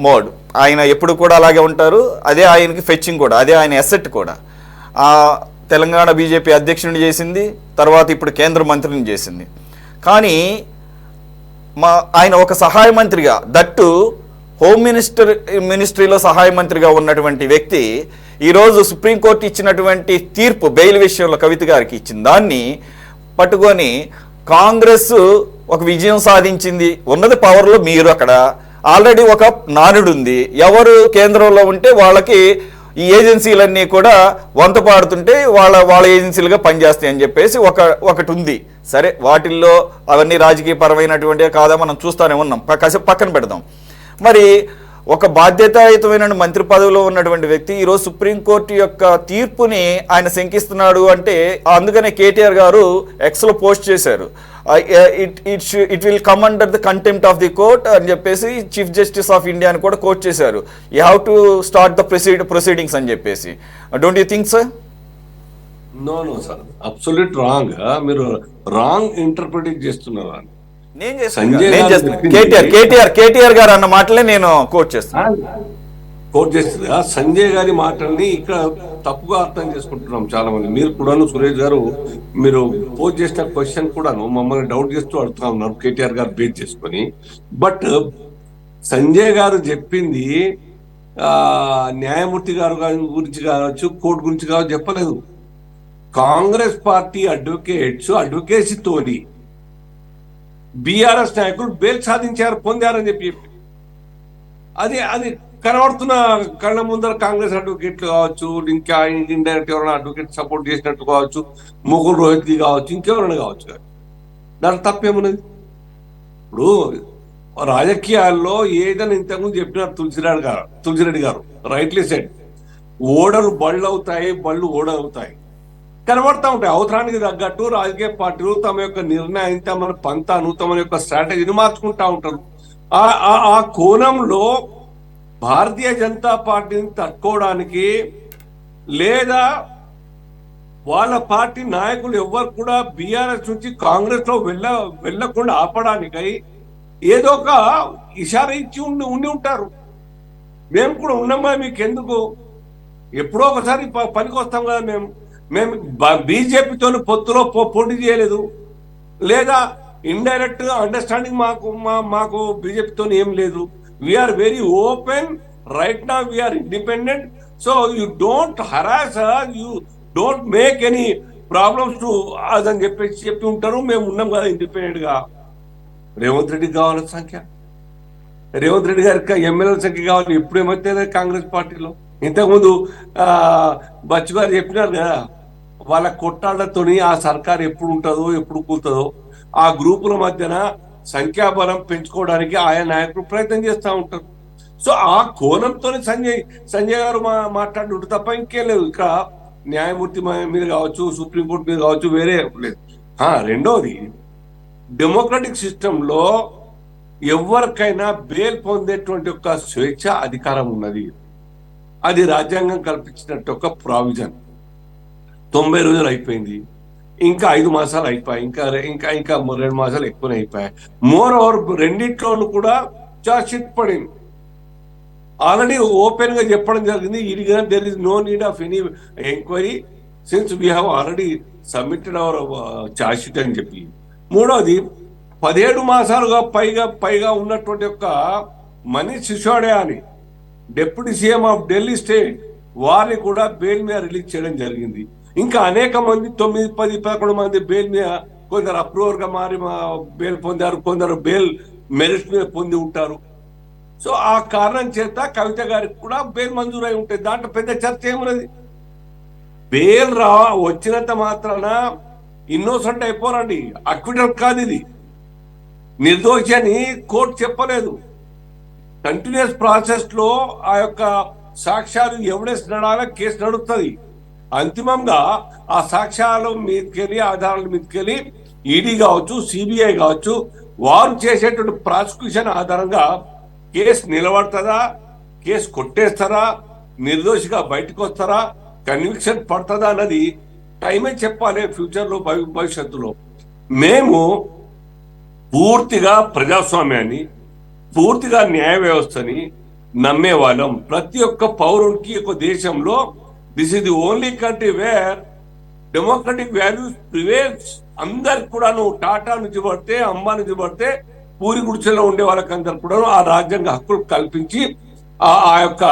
mode. ఆయన ఎప్పుడు కూడా అలాగే ఉంటారు. అదే ఆయనకి ఫెచ్చింగ్ కూడా, అదే ఆయన అసెట్ కూడా. తెలంగాణ బీజేపీ అధ్యక్షుడిని చేసింది, తర్వాత ఇప్పుడు కేంద్ర మంత్రిని చేసింది. కానీ ఆయన ఒక సహాయ మంత్రిగా, దట్టు హోమ్ మినిస్ట్రీలో సహాయ మంత్రిగా ఉన్నటువంటి వ్యక్తి ఈరోజు సుప్రీంకోర్టు ఇచ్చినటువంటి తీర్పు బెయిల్ విషయంలో కవిత గారికి ఇచ్చిన దాన్ని పట్టుకొని కాంగ్రెస్ ఒక విజయం సాధించింది. ఉన్నది పవర్లో మీరు, అక్కడ ఆల్రెడీ ఒక నానుడు ఉంది. ఎవరు కేంద్రంలో ఉంటే వాళ్ళకి ఈ ఏజెన్సీలన్నీ కూడా వంత పాడుతుంటే వాళ్ళ ఏజెన్సీలుగా పనిచేస్తాయి అని చెప్పేసి ఒకటి ఉంది. సరే, వాటిల్లో అవన్నీ రాజకీయ పరమైనటువంటి కాదా మనం చూస్తూనే ఉన్నాం, కాసేపు పక్కన పెడదాం. మరి ఒక బాధ్యతాయుతమైన మంత్రి పదవిలో ఉన్నటువంటి వ్యక్తి ఈరోజు సుప్రీంకోర్టు యొక్క తీర్పుని ఆయన శంకిస్తున్నాడు అంటే, అందుకనే కేటీఆర్ గారు ఎక్స్లో పోస్ట్ చేశారు, it will come under the contempt of the court అని చెప్పేసి చీఫ్ జస్టిస్ ఆఫ్ ఇండియా అని కూడా కోట్ చేశారు. You have to start the proceedings అని చెప్పేసి. Don't you think sir? No sir, absolute wrong. మీరు రాంగ్ ఇంటర్ప్రిట్ చేస్తున్నారు. కేటీఆర్ గారు అన్న మాటలే నేను కోట్ చేస్తాను. కోట్ చేస్తుంది సంజయ్ గారి మాటల్ని ఇక్కడ తప్పుగా అర్థం చేసుకుంటున్నాం చాలా మంది. మీరు కూడాను సురేష్ గారు మీరు పోస్ట్ చేసిన క్వశ్చన్ కూడాను మమ్మల్ని డౌట్ చేస్తూ అడుగుతా ఉన్నారు కేటీఆర్ గారు బేస్ చేసుకొని. బట్ సంజయ్ గారు చెప్పింది న్యాయమూర్తి గారు గురించి కావచ్చు, కోర్టు గురించి కావచ్చు చెప్పలేదు. కాంగ్రెస్ పార్టీ అడ్వకేసీతోని బీఆర్ఎస్ నాయకులు బెయిల్ సాధించారు, పొందారని చెప్పి అది కనబడుతున్న కళ్ళ ముందర కాంగ్రెస్ అడ్వకేట్లు కావచ్చు, ఇంకా ఇండైరెక్ట్ ఎవరైనా అడ్వకేట్ సపోర్ట్ చేసినట్టు కావచ్చు, ముకుల్ రోహిత్ కావచ్చు, ఇంకెవరైనా కావచ్చు. దాని తప్పేమున్నది? ఇప్పుడు రాజకీయాల్లో ఏదైనా ఇంతకుముందు చెప్పినారు తులసిరెడ్డి గారు రైట్లీ సెడ్, ఓడలు బళ్ళు అవుతాయి, బళ్ళు ఓడలు అవుతాయి, కనబడతా ఉంటాయి. అవసరానికి తగ్గట్టు రాజకీయ పార్టీలు తమ యొక్క నిర్ణయం, తమ పంతాను, తమ యొక్క స్ట్రాటజీని మార్చుకుంటా ఉంటారు. ఆ కోణంలో భారతీయ జనతా పార్టీని తట్టుకోవడానికి లేదా వాళ్ళ పార్టీ నాయకులు ఎవ్వరు కూడా బీఆర్ఎస్ నుంచి కాంగ్రెస్ లో వెళ్ళకుండా ఆపడానికై ఏదో ఒక ఇషారా ఇచ్చి ఉండి ఉంటారు. మేము కూడా ఉన్నామా, మీకు ఎందుకు, ఎప్పుడో ఒకసారి పనికి వస్తాం కదా. మేము బీజేపీతో పొత్తులో పోటీ చేయలేదు, లేదా ఇండైరెక్ట్ అండర్స్టాండింగ్ మాకు బీజేపీతో ఏం లేదు. We are very open right now, we are independent. So you don't harass, you don't make any problems to అదని చెప్పి ఉంటారు. మేము ఉన్నాం కదా ఇండిపెండెంట్ గా. రేవంత్ రెడ్డికి కావాలి సంఖ్య, రేవంత్ రెడ్డి గారికి ఎమ్మెల్యేల సంఖ్య కావాలి. ఇప్పుడు ఏమైతే కాంగ్రెస్ పార్టీలో ఇంతకుముందు బచ్చు గారు చెప్పినారు కదా, వాళ్ళ కొట్టాళ్లతోని ఆ సర్కార్ ఎప్పుడు ఉంటుందో ఎప్పుడు కూతుందో ఆ గ్రూపుల మధ్యన సంఖ్యాబలం పెంచుకోవడానికి ఆయా నాయకులు ప్రయత్నం చేస్తూ ఉంటారు. సో ఆ కోణంతో సంజయ్ గారు మాట్లాడుతుంటారు తప్ప ఇంకేం లేదు. ఇక్కడ న్యాయమూర్తి మీద కావచ్చు, సుప్రీంకోర్టు మీద కావచ్చు, వేరే లేదు. రెండోది, డెమోక్రటిక్ సిస్టంలో ఎవరికైనా బెయిల్ పొందేటువంటి ఒక స్వేచ్ఛ అధికారం ఉన్నది. అది రాజ్యాంగం కల్పించినట్టు ఒక ప్రావిజన్. 90 రోజులు అయిపోయింది, ఇంకా 5 మాసాలు అయిపోయాయి, ఇంకా 2 మాసాలు ఎక్కువనే అయిపోయాయి. మోర్ ఓవర్ రెండింటిలోనూ కూడా చార్జ్ షీట్ పడింది. ఆల్రెడీ ఓపెన్ గా చెప్పడం జరిగింది, there is no need of any enquiry since we have already submitted our charge sheet అని చెప్పి. మూడవది, 17 మాసాలుగా పైగా ఉన్నటువంటి ఒక మనీష్ సిసోడియా అని deputy CM of Delhi state, వారిని కూడా బెయిల్ మీద రిలీజ్ చేయడం జరిగింది. ఇంకా అనేక మంది 9, 10, 11 మంది బెయిల్ మీద, కొందరు అప్రూవర్ గా మారి బెయిల్ పొందారు, కొందరు బెయిల్ మెరిట్ మీద పొంది ఉంటారు. సో ఆ కారణం చేత కవిత గారికి కూడా బెయిల్ మంజూరై ఉంటుంది. దాంట్లో పెద్ద చర్చ ఏమున్నది? బెయిల్ వచ్చినంత మాత్రాన ఇన్నోసెంట్ అయిపోరండి. అక్విటల్ కాదు ఇది, నిర్దోషి అని కోర్టు చెప్పలేదు. కంటిన్యూస్ ప్రాసెస్ లో ఆ యొక్క సాక్ష్యాలు ఎవిడెన్స్ నడాల కేసు నడుస్తుంది. అంతిమంగా ఆ సాక్ష్యాల మీదకెళ్ళి, ఆధారాల మీదకెళ్ళి ఈడీ కావచ్చు, సిబిఐ కావచ్చు, వారు చేసేటువంటి ప్రాసిక్యూషన్ ఆధారంగా కేసు నిలబడుతుందా, కేసు కొట్టేస్తారా, నిర్దోషిగా బయటకు వస్తారా, కన్విక్షన్ పడుతుందా అన్నది టైమే చెప్పాలి ఫ్యూచర్ లో, భవిష్యత్తులో. మేము పూర్తిగా ప్రజాస్వామ్యాన్ని, పూర్తిగా న్యాయ వ్యవస్థని నమ్మే వాళ్ళం. ప్రతి ఒక్క పౌరునికి ఒక దేశంలో this is the only country where democratic values prevails. అందరికి కూడాను, టాటా నుంచి పడితే, అంబా నుంచి పడితే, పూరి గుడిసెలో ఉండే వాళ్ళకందరు కూడా ఆ రాజ్యాంగ హక్కులు కల్పించి ఆ యొక్క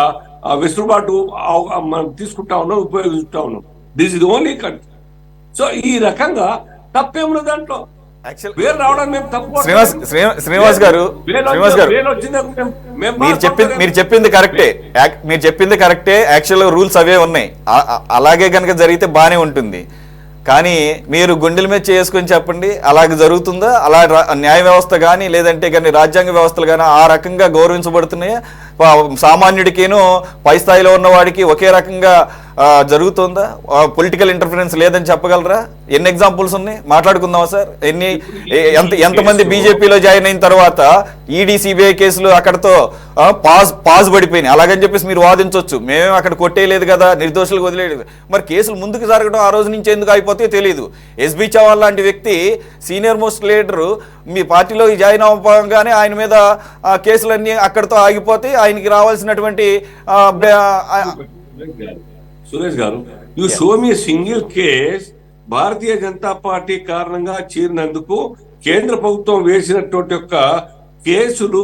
వెసులుబాటు మనం తీసుకుంటా ఉన్నాం, ఉపయోగిస్తూ ఉన్నాం. This is only country. So ఈ రకంగా తప్పేమున్న దాంట్లో వేరు రావడం మేము తప్పు. శ్రీనివాస్ గారు మీరు చెప్పింది కరెక్టే. యాక్చువల్ రూల్స్ అవే ఉన్నాయి, అలాగే కనుక జరిగితే బానే ఉంటుంది. కానీ మీరు గుండెల మీద చేసుకొని చెప్పండి, అలాగ జరుగుతుందా? అలా న్యాయ వ్యవస్థ కానీ, లేదంటే కానీ రాజ్యాంగ వ్యవస్థలు కానీ ఆ రకంగా గౌరవించబడుతున్నాయా? సామాన్యుడికిను పై స్థాయిలో ఉన్నవాడికి ఒకే రకంగా జరుగుతుందా? పొలిటికల్ ఇంటర్ఫరెన్స్ లేదని చెప్పగలరా? ఎన్ని ఎగ్జాంపుల్స్ ఉన్నాయి, మాట్లాడుకుందామా సార్? ఎంతమంది బీజేపీలో జాయిన్ అయిన తర్వాత ఈడీ సిబిఐ కేసులు అక్కడతో పాజ్ పడిపోయినాయి. అలాగని చెప్పేసి మీరు వాదించవచ్చు, మేమేం అక్కడ కొట్టేయలేదు కదా, నిర్దోషులకు వదిలేదు. మరి కేసులు ముందుకు జరగడం ఆ రోజు నుంచి ఎందుకు అయిపోతే తెలియదు. ఎస్బీ చవాల్ లాంటి వ్యక్తి సీనియర్ మోస్ట్ లీడరు మీ పార్టీలో జాయిన్ అవ్వగానే ఆయన మీద కేసులన్నీ అక్కడితో ఆగిపోతే ఆయనకి రావాల్సినటువంటి సురేష్ గారు, you show me single case Bharatiya Janata party కారణంగా చేరినందుకు కేంద్ర ప్రభుత్వం వేసినటువంటి యొక్క కేసులు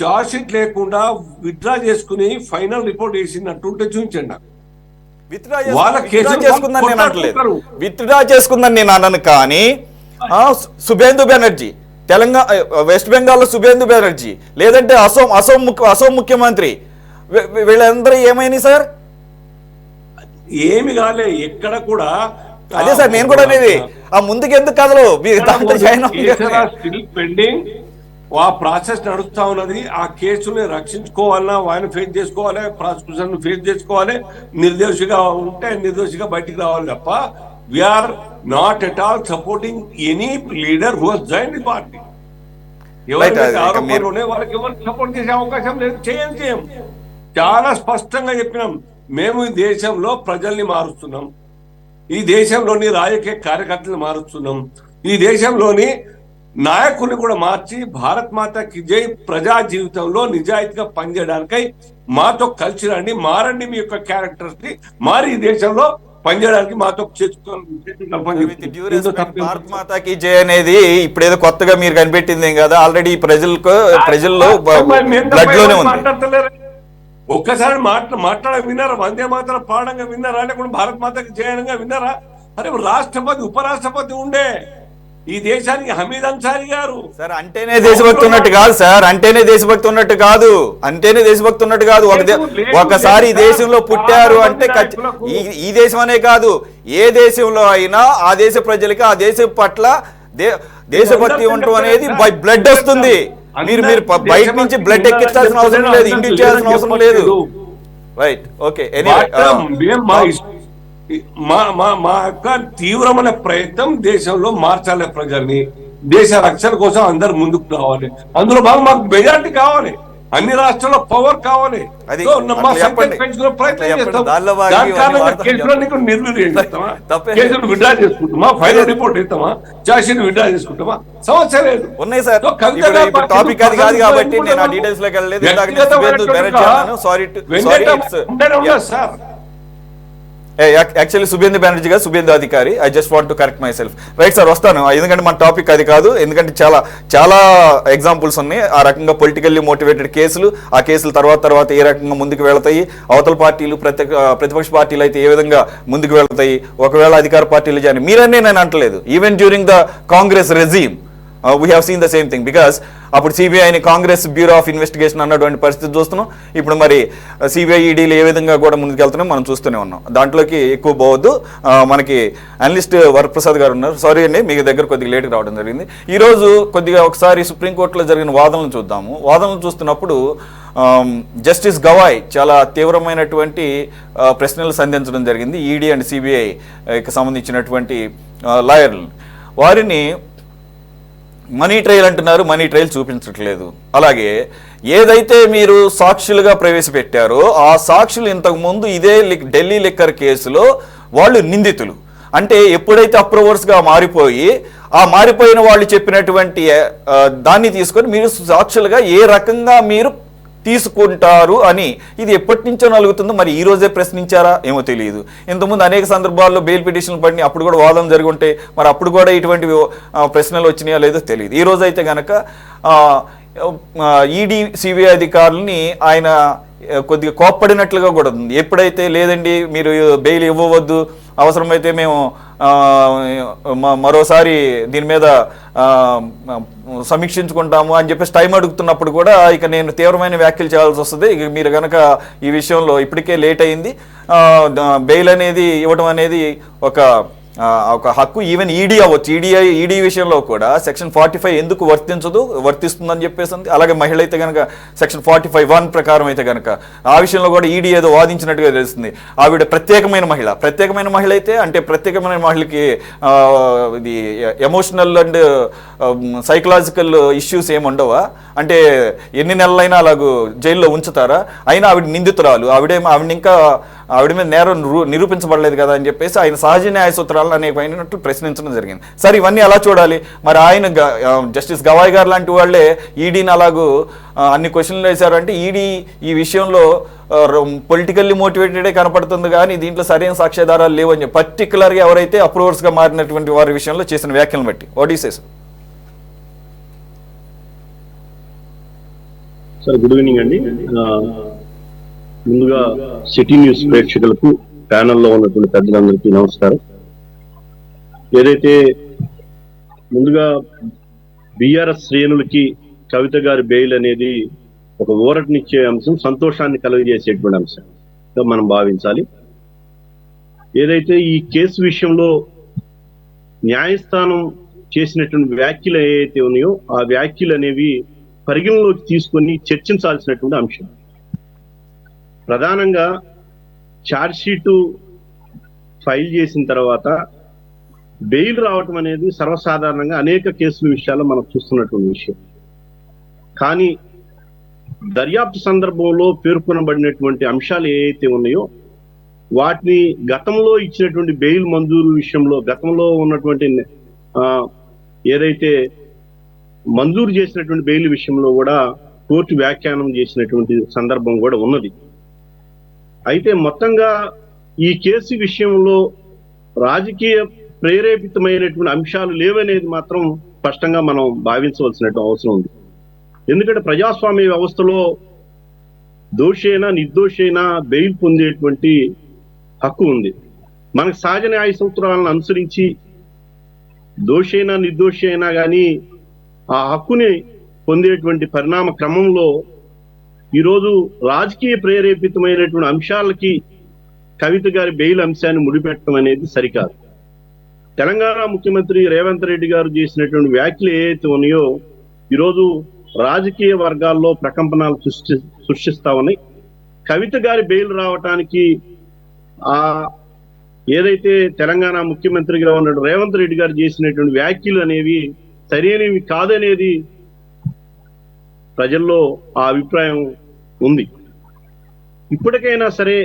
చార్జ్ షీట్ లేకుండా విత్డ్రా చేసుకుని ఫైనల్ రిపోర్ట్ వేసినట్టుంటే చూపించండి. విత్డ్రా చేసుకుందని నేను అన్నాను, కానీ సుబేందు బెనర్జీ తెలంగాణ వెస్ట్ బెంగాల్లో సుబేందు బెనర్జీ లేదంటే అసోం ముఖ్యమంత్రి వీళ్ళందరూ ఏమైంది సార్? ఏమి కాలే ఎక్కడ కూడా. అదే సార్ నేను కూడా అనేది, ఆ ముందుకు ఎందుకు కదలు పెండింగ్, ఆ ప్రాసెస్ నడుస్తా ఉన్నది. ఆ కేసుని రక్షించుకోవాలన్నా ఆయన ఫేస్ చేసుకోవాలి, ప్రాసిక్యూషన్ ఫేస్ చేసుకోవాలి. నిర్దోషిగా ఉంటే నిర్దోషిగా బయటికి రావాలి తప్ప we are not at all supporting any leader who has joined the party. ఎవరైతే ఆరోపణలు ఉన్నాయి వాళ్ళకి ఎవరికి సపోర్ట్ చేసే అవకాశం లేదు, చేయం. చాలా స్పష్టంగా చెప్పినాం, మేము ఈ దేశంలో ప్రజల్ని మారుస్తున్నాం, ఈ దేశంలోని రాజకీయ కార్యకర్తలు మారుస్తున్నాం, ఈ దేశంలోని నాయకుల్ని కూడా మార్చి భారత్ మాతకి జై ప్రజా జీవితంలో నిజాయితీగా పనిచేయడానికై మాతో కలిసి రండి, మారండి, మీ యొక్క క్యారెక్టర్స్ ని మారి ఈ దేశంలో పనిచేయడానికి మాతో భారత్ మాతాకి జై అనేది ఇప్పుడేదో కొత్తగా మీరు కనిపెట్టింది ఏం కదా, ఆల్రెడీ ప్రజల్లో బ్లడ్ లోనే ఉంది. ఒక్కసారి మాట్లాడ విన్నారా? వందే మాత్రం పాడంగా విన్నారా? లేకుండా భారత్ మాతకి జయనంగా విన్నారా? అరే రాష్ట్రపతి ఉపరాష్ట్రపతి ఉండే ఈ దేశానికి హమీద్ అన్సారీ గారు. సార్ అంటేనే దేశభక్తి ఉన్నట్టు కాదు సార్, అంటేనే దేశభక్తి ఉన్నట్టు కాదు. ఒకసారి ఈ దేశంలో పుట్టారు అంటే ఈ దేశం అనే కాదు, ఏ దేశంలో అయినా ఆ దేశ ప్రజలకి ఆ దేశం పట్ల దేశభక్తి ఉండటం అనేది బై బ్లడ్ వస్తుంది. మీరు బయట నుంచి బ్లడ్ ఎక్కించాల్సిన అవసరం లేదు, ఇండ్యూస్ చేయాల్సిన అవసరం లేదు. Right, okay. మా యొక్క తీవ్రమైన ప్రయత్నం దేశంలో మార్చాలి, ప్రజల్ని దేశ రక్షణ కోసం అందరు ముందుకు రావాలి. అందులో మాకు మెజారిటీ కావాలి, అన్ని రాష్ట్రాల్లో పవర్ కావాలి. కేసులు విడ్డా చేసుకుంటామా, ఫైనల్ రిపోర్ట్ ఇస్తామా, చార్జ్ షీట్ విడ్డా చేసుకుంటామా, సమస్య లేదు. ఉన్నాయి సార్, టాపిక్ అది కాదు కాబట్టి నేను ఆ డీటెయిల్స్ లోకి వెళ్ళలేదు. సార్ యాక్చువల్లీ సుబేందు బెనర్జీ గారు, సుబేందు అధికారి. I just want to correct my self. Right sir, వస్తాను. ఎందుకంటే మన టాపిక్ అది కాదు, ఎందుకంటే చాలా ఎగ్జాంపుల్స్ ఉన్నాయి ఆ రకంగా పొలిటికల్లీ మోటివేటెడ్ కేసులు. ఆ కేసులు తర్వాత ఏ రకంగా ముందుకు వెళతాయి, అవతల పార్టీలు ప్రతిపక్ష పార్టీలు అయితే ఏ విధంగా ముందుకు వెళతాయి, ఒకవేళ అధికార పార్టీలు జాయిన్. మీరన్నీ నేను అంటలేదు, even during the Congress regime we have seen the same thing. Because అప్పుడు సిబిఐని కాంగ్రెస్ బ్యూరో ఆఫ్ ఇన్వెస్టిగేషన్ అన్నటువంటి పరిస్థితి చూస్తున్నాం. ఇప్పుడు మరి సిబిఐ ఈడీలు ఏ విధంగా కూడా ముందుకు వెళ్తున్నాం మనం చూస్తూనే ఉన్నాం. దాంట్లోకి ఎక్కువ పోవద్దు. మనకి అనలిస్ట్ వరప్రసాద్ గారు ఉన్నారు. సారీ అండి, మీ దగ్గర కొద్దిగా లేట్గా రావడం జరిగింది. ఈరోజు కొద్దిగా ఒకసారి సుప్రీంకోర్టులో జరిగిన వాదనలు చూద్దాము. వాదనలు చూస్తున్నప్పుడు జస్టిస్ గవాయ్ చాలా తీవ్రమైనటువంటి ప్రశ్నలు సంధించడం జరిగింది ఈడీ అండ్ సిబిఐకి సంబంధించినటువంటి లాయర్లు. వారిని మనీ ట్రయల్ అంటున్నారు, మనీ ట్రయల్ చూపించట్లేదు. అలాగే ఏదైతే మీరు సాక్షులుగా ప్రవేశపెట్టారో ఆ సాక్షులు ఇంతకుముందు ఇదే ఢిల్లీ లిక్కర్ కేసులో వాళ్ళు నిందితులు. అంటే ఎప్పుడైతే అప్రూవర్స్గా మారిపోయి ఆ మారిపోయిన వాళ్ళు చెప్పినటువంటి దాన్ని తీసుకొని మీరు సాక్షులుగా ఏ రకంగా మీరు తీసుకుంటారు అని ఇది ఎప్పటి నుంచో నలుగుతుందో. మరి ఈ రోజే ప్రశ్నించారా ఏమో తెలియదు. ఇంతకుముందు అనేక సందర్భాల్లో బెయిల్ పిటిషన్లు పడినాయి, అప్పుడు కూడా వాదన జరిగి ఉంటే మరి అప్పుడు కూడా ఇటువంటి ప్రశ్నలు వచ్చినాయో లేదో తెలియదు. ఈ రోజు అయితే కనుక ఈడీ సిబిఐ అధికారులని ఆయన కొద్దిగా కోప్పడినట్లుగా కూడా ఉంది. ఎప్పుడైతే లేదండి మీరు బెయిల్ ఇవ్వవద్దు, అవసరమైతే మేము మరోసారి దీని మీద సమీక్షించుకుంటాము అని చెప్పేసి టైం అడుగుతున్నప్పుడు కూడా ఇక నేను తీవ్రమైన వ్యాఖ్యలు చేయాల్సి వస్తుంది. ఇక మీరు కనుక ఈ విషయంలో ఇప్పటికే లేట్ అయింది, బెయిల్ అనేది ఇవ్వడం అనేది ఒక ఒక హక్కు ఈవెన్ ఈడీ అవ్వచ్చు. ఈడీ విషయంలో కూడా సెక్షన్ 45 ఎందుకు వర్తిస్తుందని చెప్పేసి, అలాగే మహిళ అయితే కనుక సెక్షన్ 45(1) ప్రకారం అయితే కనుక ఆ విషయంలో కూడా ఈడీ ఏదో వాదించినట్టుగా తెలుస్తుంది. ఆవిడ ప్రత్యేకమైన మహిళ అయితే, అంటే ప్రత్యేకమైన మహిళకి ఇది ఎమోషనల్ అండ్ సైకలాజికల్ ఇష్యూస్ ఏమి ఉండవా? అంటే ఎన్ని నెలలైనా అలాగూ జైల్లో ఉంచుతారా? అయినా ఆవిడ నిందితురాలు, ఆవిడ మీద నేరం నిరూపించబడలేదు కదా అని చెప్పేసి ఆయన సహజ న్యాయ సూత్రాలను అనేకమైనట్టు ప్రశ్నించడం జరిగింది. సరే, ఇవన్నీ అలా చూడాలి. మరి ఆయన జస్టిస్ గవాయ్ గారు లాంటి వాళ్ళే ఈడీని అలాగూ అన్ని క్వశ్చన్లు వేశారంటే ఈడీ ఈ విషయంలో పొలిటికల్లీ మోటివేటెడే కనపడుతుంది, కానీ దీంట్లో సరైన సాక్ష్యాధారాలు లేవని చెప్పి పర్టికులర్గా ఎవరైతే అప్రూవర్స్గా మారినటువంటి వారి విషయంలో చేసిన వ్యాఖ్యలను బట్టి. What you say sir? Good evening అండి. ముందుగా సిటీ న్యూస్ ప్రేక్షకులకు, ప్యానెల్లో ఉన్నటువంటి పెద్దలందరికీ నమస్కారం. ఏదైతే ముందుగా బీఆర్ఎస్ శ్రేణులకి కవిత గారి బెయిల్ అనేది ఒక ఊరటనిచ్చే అంశం, సంతోషాన్ని కలుగజేసేటువంటి అంశంగా మనం భావించాలి. ఏదైతే ఈ కేసు విషయంలో న్యాయస్థానం చేసినటువంటి వ్యాఖ్యలు ఏవైతే ఉన్నాయో ఆ వ్యాఖ్యలు అనేవి పరిగణలోకి తీసుకొని చర్చించాల్సినటువంటి అంశం. ప్రధానంగా ఛార్జ్ షీటు ఫైల్ చేసిన తర్వాత బెయిల్ రావటం అనేది సర్వసాధారణంగా అనేక కేసుల విషయాల్లో మనం చూస్తున్నటువంటి విషయం. కానీ దర్యాప్తు సందర్భంలో పేర్కొనబడినటువంటి అంశాలు ఏవైతే ఉన్నాయో వాటిని గతంలో ఇచ్చినటువంటి బెయిల్ మంజూరు విషయంలో, గతంలో ఉన్నటువంటి ఏదైతే మంజూరు చేసినటువంటి బెయిల్ విషయంలో కూడా కోర్టు వ్యాఖ్యానం చేసినటువంటి సందర్భం కూడా ఉన్నది. అయితే మొత్తంగా ఈ కేసు విషయంలో రాజకీయ ప్రేరేపితమైనటువంటి అంశాలు లేవనేది మాత్రం స్పష్టంగా మనం భావించవలసినటువంటి అవసరం ఉంది. ఎందుకంటే ప్రజాస్వామ్య వ్యవస్థలో దోషి అయినా నిర్దోషి అయినా బెయిల్ పొందేటువంటి హక్కు ఉంది. మనకు సహజ న్యాయ సూత్రాలను అనుసరించి దోషి అయినా నిర్దోషి అయినా కానీ ఆ హక్కుని పొందేటువంటి పరిణామ క్రమంలో ఈరోజు రాజకీయ ప్రేరేపితమైనటువంటి అంశాలకి కవిత గారి బెయిల్ అంశాన్ని ముడిపెట్టడం అనేది సరికాదు. తెలంగాణ ముఖ్యమంత్రి రేవంత్ రెడ్డి గారు చేసినటువంటి వ్యాఖ్యలు ఏవైతే ఉన్నాయో ఈరోజు రాజకీయ వర్గాల్లో ప్రకంపనలు సృష్టిస్తా ఉన్నాయి. కవిత గారి బెయిల్ రావటానికి ఏదైతే తెలంగాణ ముఖ్యమంత్రిగా ఉన్న రేవంత్ రెడ్డి గారు చేసినటువంటి వ్యాఖ్యలు అనేవి సరైనవి కాదనేది ప్రజల్లో ఆ అభిప్రాయం ఉంది. ఇప్పటికైనా సరే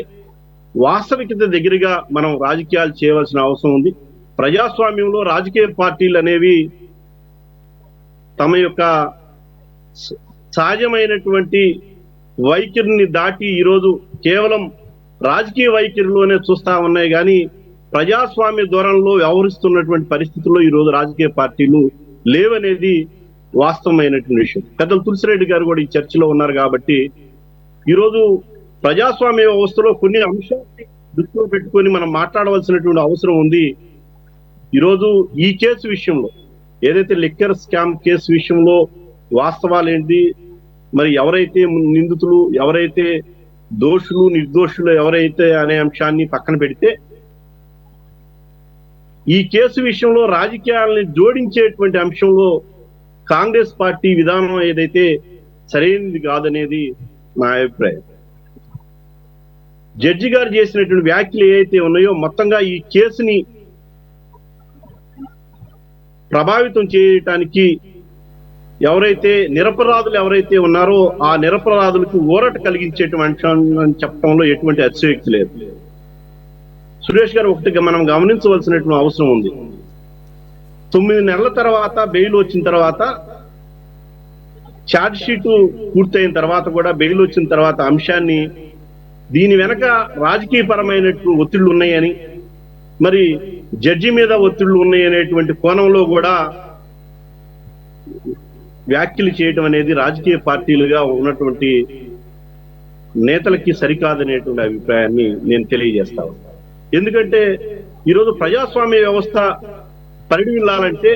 వాస్తవికత దగ్గరగా మనం రాజకీయాలు చేయవలసిన అవసరం ఉంది. ప్రజాస్వామ్యంలో రాజకీయ పార్టీలు అనేవి తమ యొక్క సహజమైనటువంటి వైఖరిని దాటి ఈరోజు కేవలం రాజకీయ వైఖరిలోనే చూస్తా ఉన్నాయి, కానీ ప్రజాస్వామ్య ధోరణిలో వ్యవహరిస్తున్నటువంటి పరిస్థితుల్లో ఈరోజు రాజకీయ పార్టీలు లేవనేది వాస్తవమైనటువంటి విషయం. పెద్దలు తులసిరెడ్డి గారు కూడా ఈ చర్చలో ఉన్నారు కాబట్టి ఈరోజు ప్రజాస్వామ్య వ్యవస్థలో కొన్ని అంశాలని దృష్టిలో పెట్టుకొని మనం మాట్లాడవలసినటువంటి అవసరం ఉంది. ఈరోజు ఈ కేసు విషయంలో ఏదైతే లిక్కర్ స్కామ్ కేసు విషయంలో వాస్తవాలు ఏంటి, మరి ఎవరైతే నిందితులు, ఎవరైతే దోషులు నిర్దోషులు ఎవరైతే అనే అంశాన్ని పక్కన పెడితే ఈ కేసు విషయంలో రాజకీయాలని జోడించేటువంటి అంశంలో కాంగ్రెస్ పార్టీ విధానం ఏదైతే సరైనది కాదనేది నా అభిప్రాయం. జడ్జి గారు చేసినటువంటి వ్యాఖ్యలు ఏవైతే ఉన్నాయో మొత్తంగా ఈ కేసుని ప్రభావితం చేయటానికి ఎవరైతే నిరపరాధులు ఎవరైతే ఉన్నారో ఆ నిరపరాధులకు ఊరట కలిగించేటువంటి అంశాన్ని చెప్పడంలో ఎటువంటి అతిశయోక్తి లేదు. సురేష్ గారు ఒకటిగా మనం గమనించవలసినటువంటి అవసరం ఉంది. 9 నెలల తర్వాత బెయిల్ వచ్చిన తర్వాత, ఛార్జ్ షీటు పూర్తయిన తర్వాత కూడా బెయిల్ వచ్చిన తర్వాత అంశాన్ని దీని వెనక రాజకీయ పరమైనటువంటి ఒత్తిళ్లు ఉన్నాయని, మరి జడ్జి మీద ఒత్తిళ్లు ఉన్నాయనేటువంటి కోణంలో కూడా వ్యాఖ్యలు చేయడం అనేది రాజకీయ పార్టీలుగా ఉన్నటువంటి నేతలకి సరికాదనేటువంటి అభిప్రాయాన్ని నేను తెలియజేస్తాను. ఎందుకంటే ఈరోజు ప్రజాస్వామ్య వ్యవస్థ పరిడిల్లాలంటే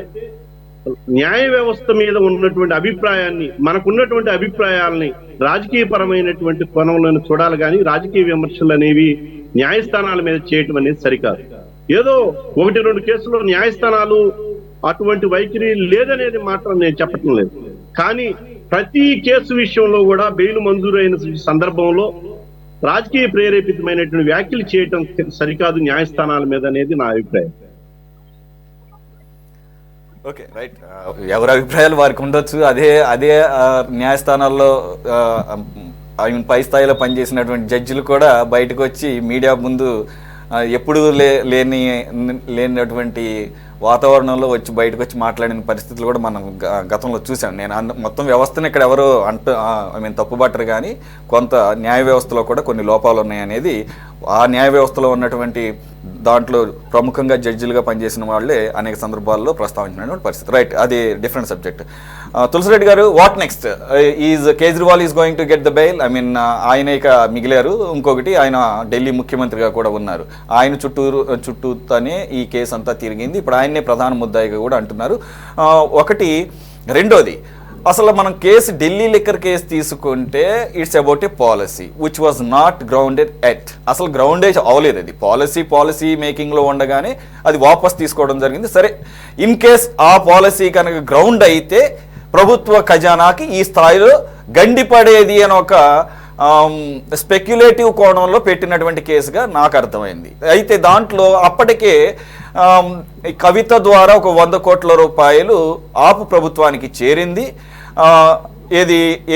న్యాయ వ్యవస్థ మీద ఉన్నటువంటి అభిప్రాయాన్ని, మనకున్నటువంటి అభిప్రాయాలని రాజకీయ పరమైనటువంటి కోణంలో చూడాలి, కానీ రాజకీయ విమర్శలు అనేవి న్యాయస్థానాల మీద చేయటం అనేది సరికాదు. ఏదో 1-2 కేసుల్లో న్యాయస్థానాలు అటువంటి వైఖరి లేదనేది మాత్రం నేను చెప్పటం లేదు. కానీ ప్రతి కేసు విషయంలో కూడా బెయిల్ మంజూరైన సందర్భంలో రాజకీయ ప్రేరేపితమైనటువంటి వ్యాఖ్యలు చేయటం సరికాదు న్యాయస్థానాల మీద అనేది నా అభిప్రాయం. Okay, right. ఎవరి అభిప్రాయాలు వారికి ఉండొచ్చు. అదే న్యాయస్థానాల్లో పై స్థాయిలో పనిచేసినటువంటి జడ్జిలు కూడా బయటకు వచ్చి మీడియా ముందు ఎప్పుడు లేనటువంటి వాతావరణంలో బయటకు వచ్చి మాట్లాడిన పరిస్థితులు కూడా మనం గతంలో చూసాం. నేను మొత్తం వ్యవస్థను ఇక్కడ ఎవరు తప్పుబట్టరు, కానీ కొంత న్యాయ వ్యవస్థలో కూడా కొన్ని లోపాలు ఉన్నాయనేది ఆ న్యాయ వ్యవస్థలో ఉన్నటువంటి దాంట్లో ప్రముఖంగా జడ్జిలుగా పనిచేసిన వాళ్ళే అనేక సందర్భాల్లో ప్రస్తావించినటువంటి పరిస్థితి. రైట్, అది డిఫరెంట్ సబ్జెక్ట్. తులసిరెడ్డి గారు, what next? Kejriwal is going to get the bail. ఆయన ఇక మిగిలారు. ఇంకొకటి, ఆయన ఢిల్లీ ముఖ్యమంత్రిగా కూడా ఉన్నారు. ఆయన చుట్టూతోనే ఈ కేసు అంతా తిరిగింది. ఇప్పుడు ఆయన్నే ప్రధాన ముద్దాయిగా కూడా అంటున్నారు. ఒకటి. రెండోది, అసలు మనం ఢిల్లీ లిక్కర్ కేసు తీసుకుంటే it's about a policy which was not grounded at. అసలు గ్రౌండేజ్ అవ్వలేదు. అది పాలసీ మేకింగ్లో ఉండగానే అది వాపస్ తీసుకోవడం జరిగింది. సరే, ఇన్ కేస్ ఆ పాలసీ కనుక గ్రౌండ్ అయితే ప్రభుత్వ ఖజానాకి ఈ స్థాయిలో గండిపడేది అని ఒక స్పెక్యులేటివ్ కోణంలో పెట్టినటువంటి కేసుగా నాకు అర్థమైంది. అయితే దాంట్లో అప్పటికే కవిత ద్వారా ఒక 100 కోట్ల రూపాయలు ఆపు ప్రభుత్వానికి చేరింది.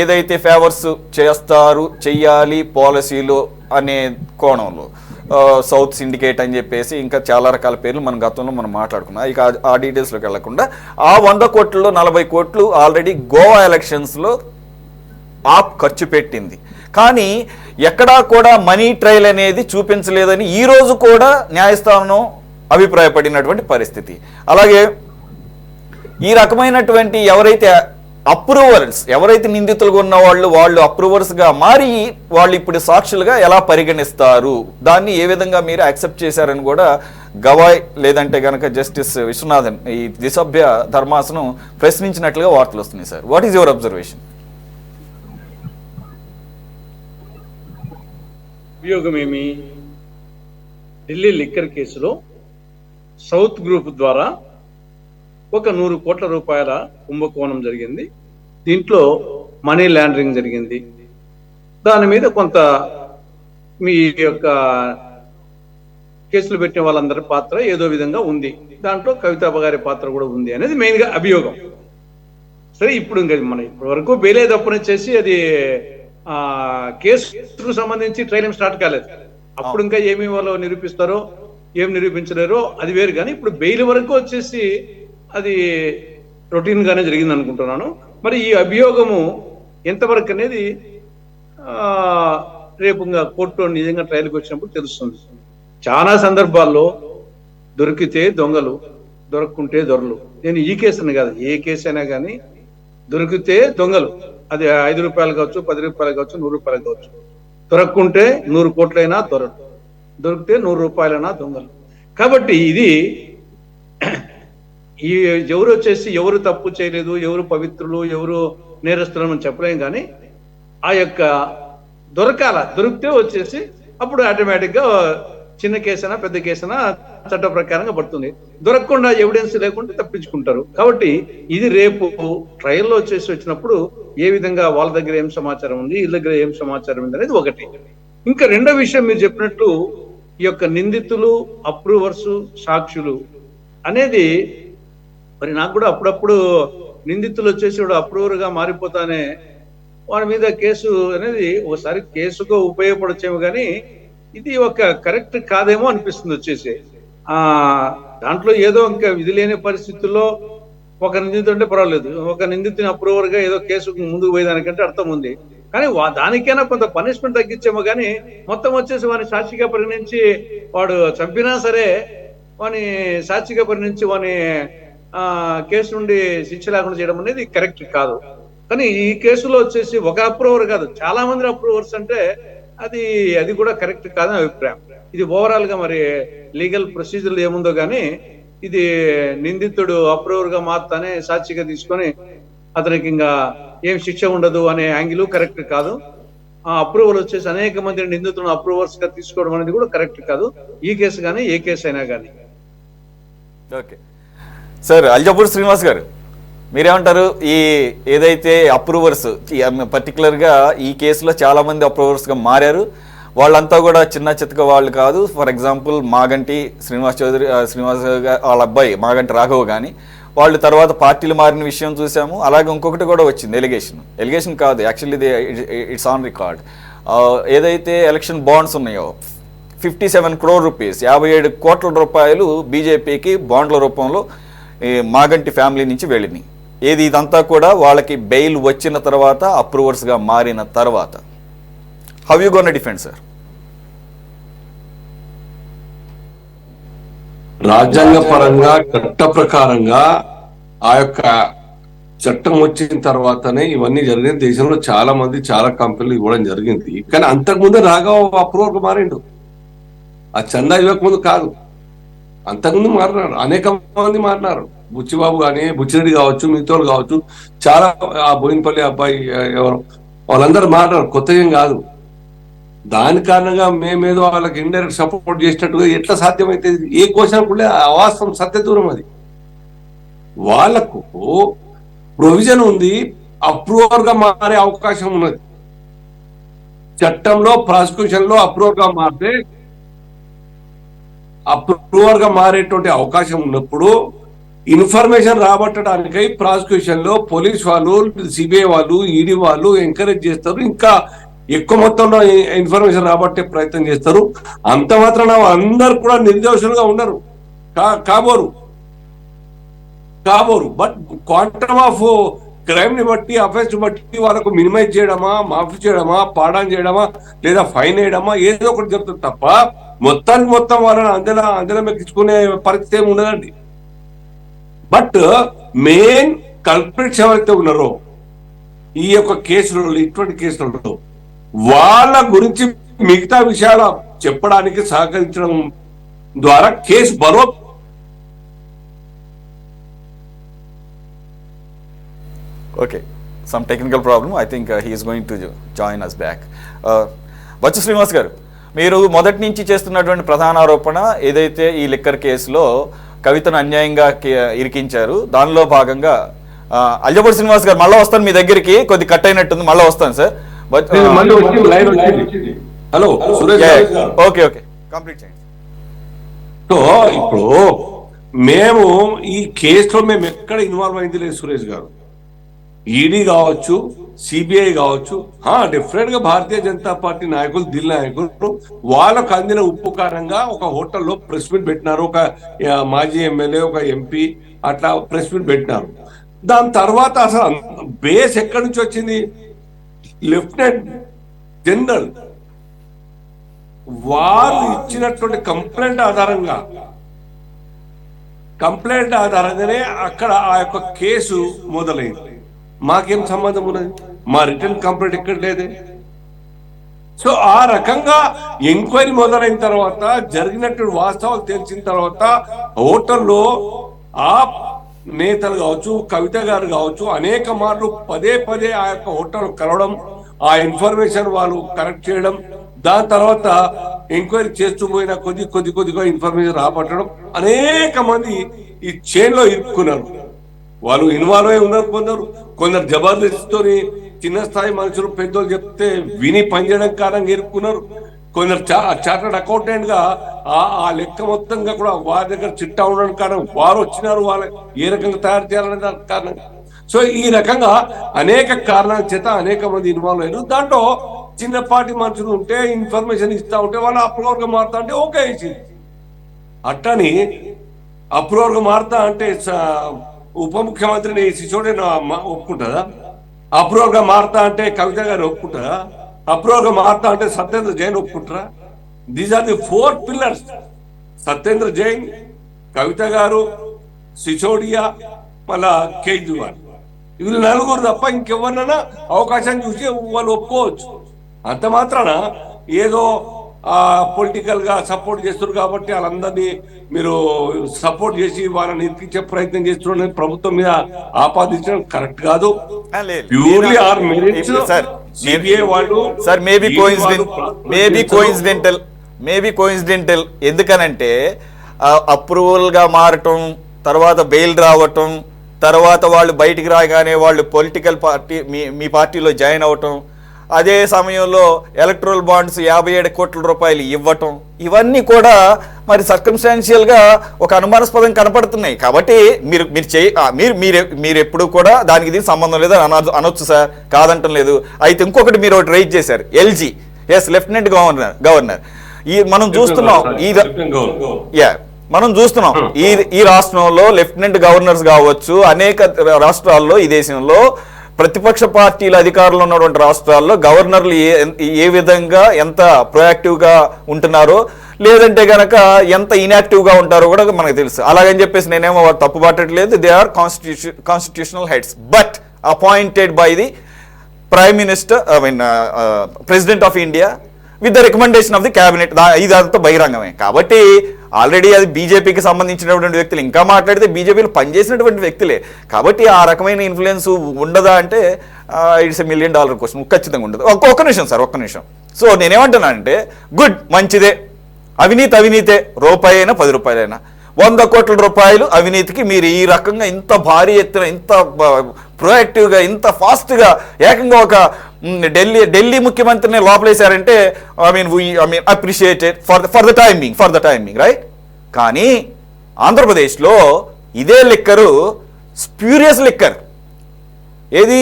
ఏదైతే ఫేవర్స్ చెయ్యాలి పాలసీలో అనే కోణంలో సౌత్ సిండికేట్ అని చెప్పేసి ఇంకా చాలా రకాల పేర్లు మన గతంలో మనం మాట్లాడుకున్నాం. ఇక ఆ డీటెయిల్స్లోకి వెళ్లకుండా ఆ 100 కోట్లలో 40 కోట్లు ఆల్రెడీ గోవా ఎలక్షన్స్లో ఆప్ ఖర్చు పెట్టింది. కానీ ఎక్కడా కూడా మనీ ట్రయల్ అనేది చూపించలేదని ఈ రోజు కూడా న్యాయస్థానం అభిప్రాయపడినటువంటి పరిస్థితి. అలాగే ఈ రకమైనటువంటి ఎవరైతే నిందితులుగా ఉన్న వాళ్ళు అప్రూవర్స్గా మారి వాళ్ళు ఇప్పుడు సాక్షులుగా ఎలా పరిగణిస్తారు, దాన్ని ఏ విధంగా మీరు యాక్సెప్ట్ చేశారని కూడా గవాయ్ లేదంటే కనుక జస్టిస్ విశ్వనాథన్ ఈ ద్విసభ్య ధర్మాసనం ప్రశ్నించినట్లుగా వార్తలు వస్తున్నాయి. Sir, what is your observation? అభియోగమేమి? ఢిల్లీ లిక్కర్ కేసులో సౌత్ గ్రూప్ ద్వారా ఒక 100 కోట్ల రూపాయల కుంభకోణం జరిగింది. దీంట్లో మనీ లాండరింగ్ జరిగింది. దాని మీద కొంత మీ యొక్క కేసులు పెట్టిన వాళ్ళందరి పాత్ర ఏదో విధంగా ఉంది. దాంట్లో కవితాబ గారి పాత్ర కూడా ఉంది అనేది మెయిన్గా అభియోగం. సరే, ఇప్పుడు ఇంకా మన ఇప్పటి వరకు బెయిలేదప్పుడు వచ్చేసి అది కేసుకు సంబంధించి ట్రయల్ స్టార్ట్ కాలేదు. అప్పుడు ఇంకా ఏమి వాళ్ళు నిరూపిస్తారో ఏం నిరూపించలేరో అది వేరు. కానీ ఇప్పుడు బెయిల్ వరకు వచ్చేసి అది రొటీన్ గానే జరిగింది అనుకుంటున్నాను. మరి ఈ అభియోగము ఎంతవరకు అనేది రేపు కోర్టులో నిజంగా ట్రయల్కి వచ్చినప్పుడు తెలుస్తుంది. చాలా సందర్భాల్లో దొరికితే దొంగలు, దొరక్కుంటే దొరలు. నేను ఈ కేసుని కాదు, ఏ కేసు అయినా కానీ దొరికితే దొంగలు, అది 5 రూపాయలు కావచ్చు, 10 రూపాయలు కావచ్చు, 100 రూపాయలు కావచ్చు. దొరక్కుంటే 100 కోట్లైనా దొరలు, దొరికితే 100 రూపాయలైనా దొంగలు. కాబట్టి ఇది ఎవరు వచ్చేసి ఎవరు తప్పు చేయలేదు, ఎవరు పవిత్రులు, ఎవరు నేరస్తులు అని చెప్పలేం. కానీ ఆ యొక్క దొరికితే వచ్చేసి అప్పుడు ఆటోమేటిక్గా చిన్న కేసైనా పెద్ద కేసైనా చట్ట ప్రకారంగా పడుతుంది. దొరకకుండా ఎవిడెన్స్ లేకుండా తప్పించుకుంటారు. కాబట్టి ఇది రేపు ట్రయల్లో వచ్చేసి వచ్చినప్పుడు ఏ విధంగా వాళ్ళ దగ్గర ఏం సమాచారం ఉంది, వీళ్ళ దగ్గర ఏం సమాచారం ఉంది అనేది ఒకటి. ఇంకా రెండో విషయం, మీరు చెప్పినట్లు ఈ యొక్క నిందితులు, అప్రూవర్స్, సాక్షులు అనేది మరి నాకు కూడా అప్పుడప్పుడు నిందితులు వచ్చేసి అప్రూవర్గా మారిపోతానే వారి మీద కేసు అనేది ఒకసారి కేసుగా ఉపయోగపడచ్చేమో, కానీ ఇది ఒక కరెక్ట్ కాదేమో అనిపిస్తుంది. వచ్చేసి దాంట్లో ఏదో ఇంకా విధి లేని పరిస్థితుల్లో ఒక నిందితుడు అంటే పర్వాలేదు, ఒక నిందితుని అప్రూవర్గా ఏదో కేసుకు ముందుకు పోయేదానికంటే అర్థం ఉంది. కానీ దానికైనా కొంత పనిష్మెంట్ తగ్గించేమో, కానీ మొత్తం వచ్చేసి వాడిని సాక్షిగా పరిగణించి వాడు చంపినా సరే వాని సాక్షిగా పరిగణించి వాని కేసు నుండి శిక్ష లేకుండా చేయడం అనేది కరెక్ట్ కాదు. కానీ ఈ కేసులో వచ్చేసి ఒక అప్రూవర్ కాదు, చాలా మంది అప్రూవర్స్ అంటే అది కూడా కరెక్ట్ కాదని అభిప్రాయం. ఇది ఓవరాల్ గా మరి లీగల్ ప్రొసీజర్లు ఏముందో కానీ ఇది నిందితుడు అప్రూవర్ గా మాత్రమే సాక్షిగా తీసుకొని అతనికి ఇంకా ఏం శిక్ష ఉండదు అనే యాంగిల్ కరెక్ట్ కాదు. ఆ అప్రూవల్ వచ్చేసి అనేక మంది నిందితులను అప్రూవర్స్ గా తీసుకోవడం అనేది కూడా కరెక్ట్ కాదు, ఈ కేసు కానీ ఏ కేసు అయినా కానీ. ఓకే సార్, అల్జాపూర్ శ్రీనివాస్ గారు మీరేమంటారు? ఈ ఏదైతే అప్రూవర్స్ పర్టికులర్గా ఈ కేసులో చాలామంది అప్రూవర్స్గా మారారు, వాళ్ళంతా కూడా చిన్న చితక వాళ్ళు కాదు. ఫర్ ఎగ్జాంపుల్ మాగంటి శ్రీనివాస్ వాళ్ళ అబ్బాయి మాగంటి రాఘవ్ కానీ వాళ్ళు తర్వాత పార్టీలు మారిన విషయం చూసాము. అలాగే ఇంకొకటి కూడా వచ్చింది, ఎలిగేషన్ కాదు యాక్చువల్లీ ఇట్స్ ఆన్ రికార్డ్. ఏదైతే ఎలక్షన్ బాండ్స్ ఉన్నాయో 57 crore రూపీస్, 57 కోట్ల రూపాయలు బీజేపీకి బాండ్ల రూపంలో ఈ మాగంటి ఫ్యామిలీ నుంచి వెళ్ళినాయి. ఇదంతా కూడా వాళ్ళకి బెయిల్ వచ్చిన తర్వాత, అప్రూవర్స్గా మారిన తర్వాత. How you gonna defend sir? రాజ్యాంగ పరంగా చట్ట ప్రకారంగా ఆ యొక్క చట్టం వచ్చిన తర్వాతనే ఇవన్నీ జరిగింది. దేశంలో చాలా మంది చాలా కంపెనీలు ఇవ్వడం జరిగింది. కానీ అంతకుముందే రాఘవ్ అప్రూవర్ మారిండు, ఆ చందా ఇవ్వక ముందు కాదు, అంతకుముందు మారినారు, అనేక మంది మారినారు. బుచ్చిబాబు కానీ, బుచ్చిరెడ్డి కావచ్చు, మిగతా కావచ్చు, చాలా ఆ బోయినపల్లి అబ్బాయి ఎవరు వాళ్ళందరూ మారినారు, కొత్త ఏం కాదు. దాని కారణంగా మేమేదో వాళ్ళకి ఇండైరెక్ట్ సపోర్ట్ చేసినట్టుగా ఎట్లా సాధ్యమైతే? ఏ క్వశ్చన్ కూడా అవాస్తవం, సత్య దూరం అది. వాళ్లకు ప్రొవిజన్ ఉంది, అప్రూవర్ గా మారే అవకాశం ఉన్నది చట్టంలో. ప్రాసిక్యూషన్ లో అప్రూవర్ గా మారితే, అప్రూవర్ గా మారేటువంటి అవకాశం ఉన్నప్పుడు ఇన్ఫర్మేషన్ రాబట్టడానికై ప్రాసిక్యూషన్ లో పోలీస్ వాళ్ళు, సిబిఐ వాళ్ళు, ఈడీ వాళ్ళు ఎంకరేజ్ చేస్తారు, ఇంకా ఎక్కువ మొత్తంలో ఇన్ఫర్మేషన్ రాబట్టే ప్రయత్నం చేస్తారు. అంత మాత్రాన అందరు కూడా నిర్దోషులుగా ఉండరు, కాబోరు. బట్ క్వాంటమ్ ఆఫ్ క్రైమ్ ని బట్టి, అఫెన్స్ బట్టి వాళ్ళకు మినిమైజ్ చేయడమా, మాఫీ చేయడమా, పాడాన్ చేయడమా, లేదా ఫైన్ వేయడమా, ఏదో ఒకటి జరుగుతుంది తప్ప మొత్తం వాళ్ళని అందరం ఎక్కించుకునే పరిస్థితి ఏమి ఉండదండి. బట్ మెయిన్ కల్ప్రిట్స్ ఎవరైతే ఉన్నారో ఈ యొక్క కేసులలో, ఇటువంటి కేసులలో, వాళ్ళ గురించి మిగతా విషయాలు చెప్పడానికి సహకరించడం ద్వారా కేసు బలో. Okay, some technical problem. I think he is going to join us back. Bachchu Srinivas గారు, మీరు మొదటి నుంచి చేస్తున్నటువంటి ప్రధాన ఆరోపణ ఏదైతే ఈ లిక్కర్ కేసులో కవితను అన్యాయంగా ఇరికించారు, దానిలో భాగంగా అల్జాపూర్ శ్రీనివాస్ గారు మళ్ళీ వస్తాను మీ దగ్గరికి, కొద్ది కట్ అయినట్టుంది, మళ్ళీ వస్తాను sir. Hello Suresh, okay complete చేయండి. సో ఇప్పుడు మేము ఈ కేసులో మేము ఎక్కడ ఇన్వాల్వ్ అయింది లేదు సురేష్ గారు. ఈడీ కావచ్చు, సిబిఐ కావచ్చు, డెఫినెట్ గా భారతీయ జనతా పార్టీ నాయకులు, దిల్ నాయకులు వాళ్ళకు అందిన ఉపకారంగా ఒక హోటల్లో ప్రెస్ మీట్ పెట్టినారు. ఒక మాజీ ఎమ్మెల్యే, ఒక ఎంపీ అట్లా ప్రెస్ మీట్ పెట్టినారు. దాని తర్వాత అసలు బేస్ ఎక్కడి నుంచి వచ్చింది? లెఫ్టినెంట్ జనరల్ వారు ఇచ్చినటువంటి కంప్లైంట్ ఆధారంగానే అక్కడ ఆ యొక్క కేసు మొదలైంది. మాకేం సంబంధం ఉన్నది? మా రిటర్న్ కంప్లైంట్ ఎక్కడ లేదే. సో ఆ రకంగా ఎంక్వైరీ మొదలైన తర్వాత, జరిగినటువంటి వాస్తవాలు తెలిసిన తర్వాత, హోటల్లో ఆ నేతలు కావచ్చు, కవిత గారు కావచ్చు, అనేక మార్లు పదే ఆ యొక్క హోటల్ కలవడం, ఆ ఇన్ఫర్మేషన్ వాళ్ళు కరెక్ట్ చేయడం, దాని తర్వాత ఎంక్వైరీ చేస్తూ పోయిన కొద్దిగా ఇన్ఫర్మేషన్ రాబట్టడం, అనేక మంది ఈ చైన్ లో ఇరుక్కున్నారు. వాళ్ళు ఇన్వాల్వ్ అయి ఉన్నారు. కొందరు జబర్దస్తితోని చిన్న స్థాయి మనుషులు, పెద్దోళ్ళు చెప్తే విని పనిచేయడం కారణంగా ఇరుక్కున్నారు. కొందరు చార్టర్డ్ అకౌంటెంట్ గా ఆ లెక్క మొత్తంగా కూడా వారి దగ్గర చిట్టా ఉండడం కారణం వారు వచ్చినారు, వాళ్ళ ఏ రకంగా తయారు చేయాలనే దానికి కారణంగా. సో ఈ రకంగా అనేక కారణాల చేత అనేక మంది ఇన్వాల్వ్ అయ్యారు. దాంట్లో చిన్నపాటి మనుషులు ఉంటే, ఇన్ఫర్మేషన్ ఇస్తా ఉంటే, వాళ్ళు అప్రూవర్ గా మారుతా అంటే ఓకే వేసింది. అట్టని అప్రూవర్ గా మారుతా అంటే ఉప ముఖ్యమంత్రిని సిసోడే ఒప్పుకుంటుందా? అప్రూవర్ గా మారుతా అంటే కవిత గారు ఒప్పుకుంటారా? అప్రూవర్ గా మారుతా అంటే సత్యేంద్ర జైన్ ఒప్పుకుంటారా? These are the 4 pillars. Satyendra Jain, Kavitha గారు, సిసోడియా, మళ్ళా కేజ్రీవాల్, వీళ్ళు నలుగురు తప్ప ఇంకెవరినైనా అవకాశం చూసి వాళ్ళు ఒప్పుకోవచ్చు. అంత మాత్రాన ఏదో పొలిటికల్ గా సపోర్ట్ చేస్తున్నారు కాబట్టి వాళ్ళందరినీ మీరు సపోర్ట్ చేసి వాళ్ళని ఇరికించే ప్రయత్నం చేస్తున్నారు ప్రభుత్వం మీద ఆపాదించడం కరెక్ట్ కాదు. ప్యూర్లీ ఆర్ మెరిట్స్ సిబిఐ వాళ్ళు సార్ మేబీ కోయిన్సిడెంటల్ ఎందుకనంటే అప్రూవల్ గా మారటం, తర్వాత బెయిల్ రావటం, తర్వాత వాళ్ళు బయటికి రాగానే వాళ్ళు పొలిటికల్ పార్టీ మీ పార్టీలో జాయిన్ అవ్వటం, అదే సమయంలో ఎలక్ట్రల్ బాండ్స్ 57 కోట్ల రూపాయలు ఇవ్వటం, ఇవన్నీ కూడా మరి సర్కమ్స్టాన్షియల్ గా ఒక అనుమానాస్పదం కనపడుతున్నాయి. కాబట్టి మీరు ఎప్పుడు కూడా దానికి దీనికి సంబంధం లేదు అనొచ్చు సార్, కాదంటం లేదు. అయితే ఇంకొకటి మీరు ఒకటి రైజ్ చేశారు, ఎల్జీ, లెఫ్టినెంట్ గవర్నర్. మనం చూస్తున్నాం ఈ రాష్ట్రంలో లెఫ్టినెంట్ గవర్నర్స్ కావచ్చు, అనేక రాష్ట్రాల్లో ఈ దేశంలో ప్రతిపక్ష పార్టీల అధికారంలో ఉన్నటువంటి రాష్ట్రాల్లో గవర్నర్లు ఏ విధంగా ఎంత ప్రొయాక్టివ్గా ఉంటున్నారో, లేదంటే గనక ఎంత ఇన్యాక్టివ్గా ఉంటారో కూడా మనకు తెలుసు. అలాగని చెప్పేసి నేనేమో తప్పు పట్టట్లేదు. They are constitutional heads but appointed by the prime minister, president of India with the recommendation of the cabinet. ఇదంతా బహిరంగమే. కాబట్టి ఆల్రెడీ అది బీజేపీకి సంబంధించినటువంటి వ్యక్తులు, ఇంకా మాట్లాడితే బీజేపీలో పనిచేసినటువంటి వ్యక్తులే. కాబట్టి ఆ రకమైన ఇన్ఫ్లుయెన్స్ ఉండదా అంటే ఇట్స్ $1 మిలియన్ క్వశ్చన్. ఖచ్చితంగా ఉండదు. ఒక్క నిమిషం సార్, ఒక్క నిమిషం. సో నేనేమంటున్నానంటే గుడ్, మంచిదే, అవినీతే, రూపాయి అయినా 10 రూపాయలైనా 100 కోట్ల రూపాయలు అవినీతికి మీరు ఈ రకంగా ఇంత భారీ ఎత్తున, ఇంత ప్రొయాక్టివ్గా, ఇంత ఫాస్ట్గా ఏకంగా ఒక ఢిల్లీ ముఖ్యమంత్రిని లోపలేశారంటే I mean appreciated for the timing right. కానీ ఆంధ్రప్రదేశ్లో ఇదే లిక్కరు, స్ప్యూరియస్ లిక్కర్, ఏది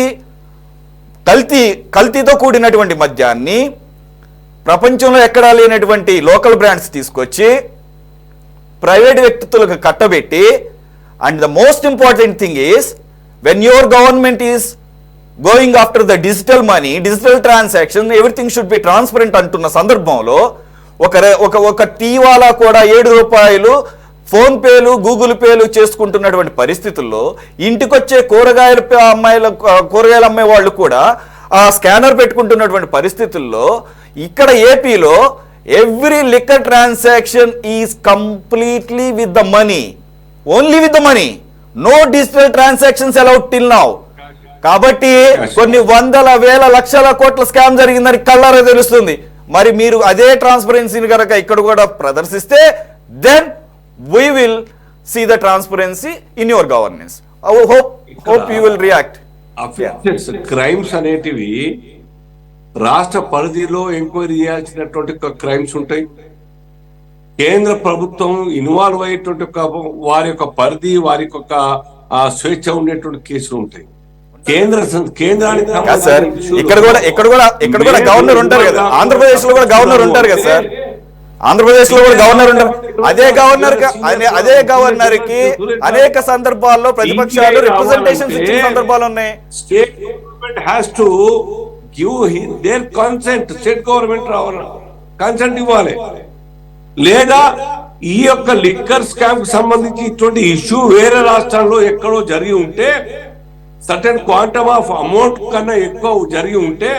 కల్తీతో కూడినటువంటి మద్యాన్ని ప్రపంచంలో ఎక్కడా లేనటువంటి లోకల్ బ్రాండ్స్ తీసుకొచ్చి ప్రైవేట్ వ్యక్తులకు కట్టబెట్టి, and the most important thing is when your government is going after the digital money, digital transaction, everything should be transparent అంటున్న సందర్భంలో ఒక టీ వాలా కూడా 7 రూపాయలు ఫోన్ పేలు, గూగుల్ పేలు చేసుకుంటున్నటువంటి పరిస్థితుల్లో ఇంటికొచ్చే కూరగాయల అమ్మే వాళ్ళు కూడా ఆ స్కానర్ పెట్టుకుంటున్నటువంటి పరిస్థితుల్లో ఇక్కడ ఏపీలో every liquor transaction is completely with the money, only with the money, no digital transactions allowed till now. కాబట్టి కొన్ని వందల వేల లక్షల కోట్ల స్కామ్ జరిగిందని కళ్ళారా తెలుస్తుంది. మరి మీరు అదే ట్రాన్స్పరెన్సీని కనుక ఇక్కడ కూడా ప్రదర్శిస్తే then we will see the transparency in your governance. I hope you will react. Crimes అనేటివి రాష్ట్ర పరిధిలో ఎంక్వైరీ చేయాల్సినటువంటి క్రైమ్స్ ఉంటాయి. కేంద్ర ప్రభుత్వం ఇన్వాల్వ్ అయ్యేటువంటి వారి యొక్క పరిధి, వారి యొక్క స్వేచ్ఛ ఉండేటువంటి కేసులు ఉంటాయి. కేంద్రానికి ఇక్కడ కూడా గవర్నర్ ఉంటారు కదా, ఆంధ్రప్రదేశ్ లో కూడా గవర్నర్ ఉంటారు కదా సార్, ఆంధ్రప్రదేశ్ లో కూడా గవర్నర్ ఉంటారు. అదే గవర్నర్ కి అనేక సందర్భాల్లో ప్రతిపక్షాలు రిప్రజెంటేషన్స్ ఇచ్చిన సందర్భాలు ఉన్నాయి. State government has to give there consent, state government consent ఇవ్వాలి. లేదా ఈ యొక్క లిక్కర్ స్కామ్ కు సంబంధించి ఇటువంటి ఇష్యూ వేరే రాష్ట్రాల్లో ఎక్కడో జరిగి ఉంటే, సర్టెన్ క్వాంటమ్ ఆఫ్ అమౌంట్ కన్నా ఎక్కువ జరిగి ఉంటే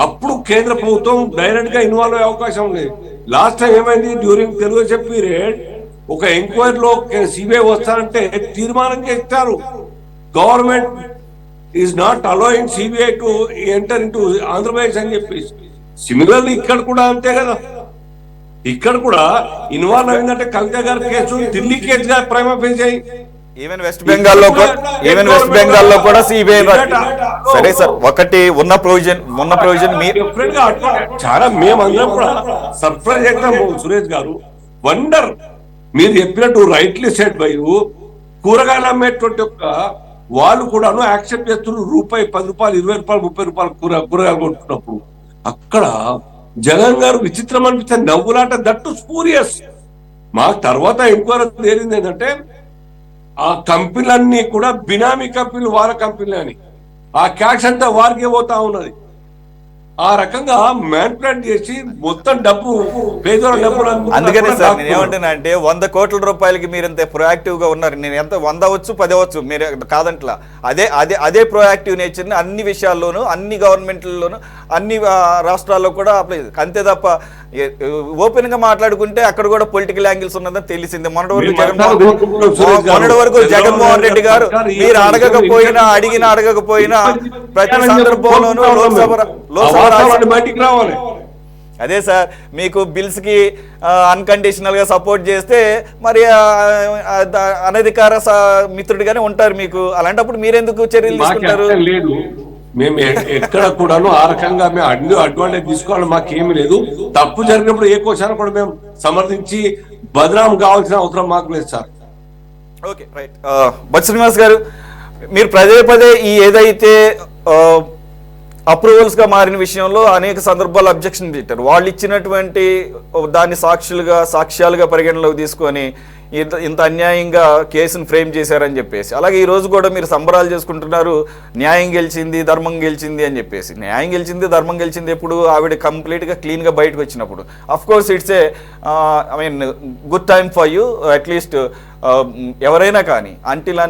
అప్పుడు కేంద్ర ప్రభుత్వం డైరెక్ట్ గా ఇన్వాల్వ్ అయ్యే అవకాశం లేదు. లాస్ట్ టైం ఏమైంది, డ్యూరింగ్ తెలుగుదేశం పీరియడ్ ఒక ఎంక్వైరీలో సిబిఐ వస్తారంటే తీర్మానం చేస్తారు, government is not allowing CBI to enter in to Andhra Pradesh అని చెప్పేసి. సిమిలర్లీ ఇక్కడ కూడా అంతే కదా, ఇక్కడ కూడా ఇన్వాల్వ్ అయిందంటే కవిత గారి కేసు ఢిల్లీ కేసుగా ప్రైమా ఫేస్ అయ్యి ఈవెన్ వెస్ట్ బెంగాల్ లో కూడా సిబిఐ. సరే సార్, ఒకటి ఉన్న ప్రొవిజన్ చాలా మేమందరం కూడా సర్ప్రైజ్ అవుతాం. సురేష్ గారు వండర్, మీరు చెప్పినట్టు రైట్లీ సెట్ బై కూరగాయలు అమ్మేటువంటి వాళ్ళు కూడాను యాక్సెప్ట్ చేస్తున్నారు. రూపాయి, 10 రూపాయలు, 20 రూపాయలు, 30 రూపాయలు కూరగాయలు కొంటున్నప్పుడు అక్కడ జగన్ గారు విచిత్రం అనిపిస్తే నవ్వులాట, దట్టు స్పూరియస్. మాకు తర్వాత ఎంక్వైరీ తేలింది ఏంటంటే ఆ కంపెనీలన్నీ కూడా బినామీ కంపెనీలు, వాళ్ళ కంపెనీలు అని, ఆ క్యాష్ అంతా వారికే పోతా ఉన్నది. ఆ రకంగా మ్యానిపులేట్ చేసి మొత్తం డబ్బు, పేదల డబ్బులు. అందుకనే సార్ నేను ఏమంటున్నా అంటే 100 కోట్ల రూపాయలకి మీరు ఎంత ప్రొయాక్టివ్ గా ఉన్నారు. నేను ఎంత 100 అవచ్చు, 10 అవచ్చు, మీరు కాదంట్లా. అదే ప్రొయాక్టివ్ నేచర్ని అన్ని విషయాల్లోనూ, అన్ని గవర్నమెంట్లలోనూ అన్ని రాష్ట్రాల్లో కూడా అప్లై అంతే తప్ప ఓపెన్ గా మాట్లాడుకుంటే అక్కడ కూడా పొలిటికల్ యాంగిల్స్ ఉన్నదని తెలిసింది. మొన్నటి వరకు జగన్మోహన్ రెడ్డి గారు మీరు అడగకపోయినా ప్రతి సందర్భంలోనూ లోక్సభ బయటికి రావాలి. అదే సార్, మీకు బిల్స్ కి అన్కండిషనల్ గా సపోర్ట్ చేస్తే మరి అనధికార మిత్రుడిగానే ఉంటారు మీకు. అలాంటప్పుడు మీరెందుకు చర్యలు తీసుకుంటారు? లేదు, మేము ఎక్కడ కూడాను ఆ రకంగా మేము అడ్వాంటేజ్ తీసుకోవాలి మాకేమీ లేదు. తప్పు జరిగినప్పుడు ఏ క్వశ్చన్ కూడా మేము సమర్థించి బదనాం కావాల్సిన అవసరం మాకు లేదు sir. Okay, right. Botsa Srinivas గారు, మీరు పదే ఈ ఏదైతే అప్రూవల్స్ గా మారిన విషయంలో అనేక సందర్భాలు అబ్జెక్షన్ పెట్టారు. వాళ్ళు ఇచ్చినటువంటి దాన్ని సాక్ష్యాలుగా పరిగణలోకి తీసుకొని ఇంత అన్యాయంగా కేసును ఫ్రేమ్ చేశారని చెప్పేసి, అలాగే ఈ రోజు కూడా మీరు సంబరాలు చేసుకుంటున్నారు, న్యాయం గెలిచింది, ధర్మం గెలిచింది అని చెప్పేసి. న్యాయం గెలిచింది, ధర్మం గెలిచింది ఎప్పుడు? ఆవిడ కంప్లీట్గా క్లీన్గా బయటకు వచ్చినప్పుడు. Of course it's a good time for you. At least ఎవరైనా కానీ అన్టిల్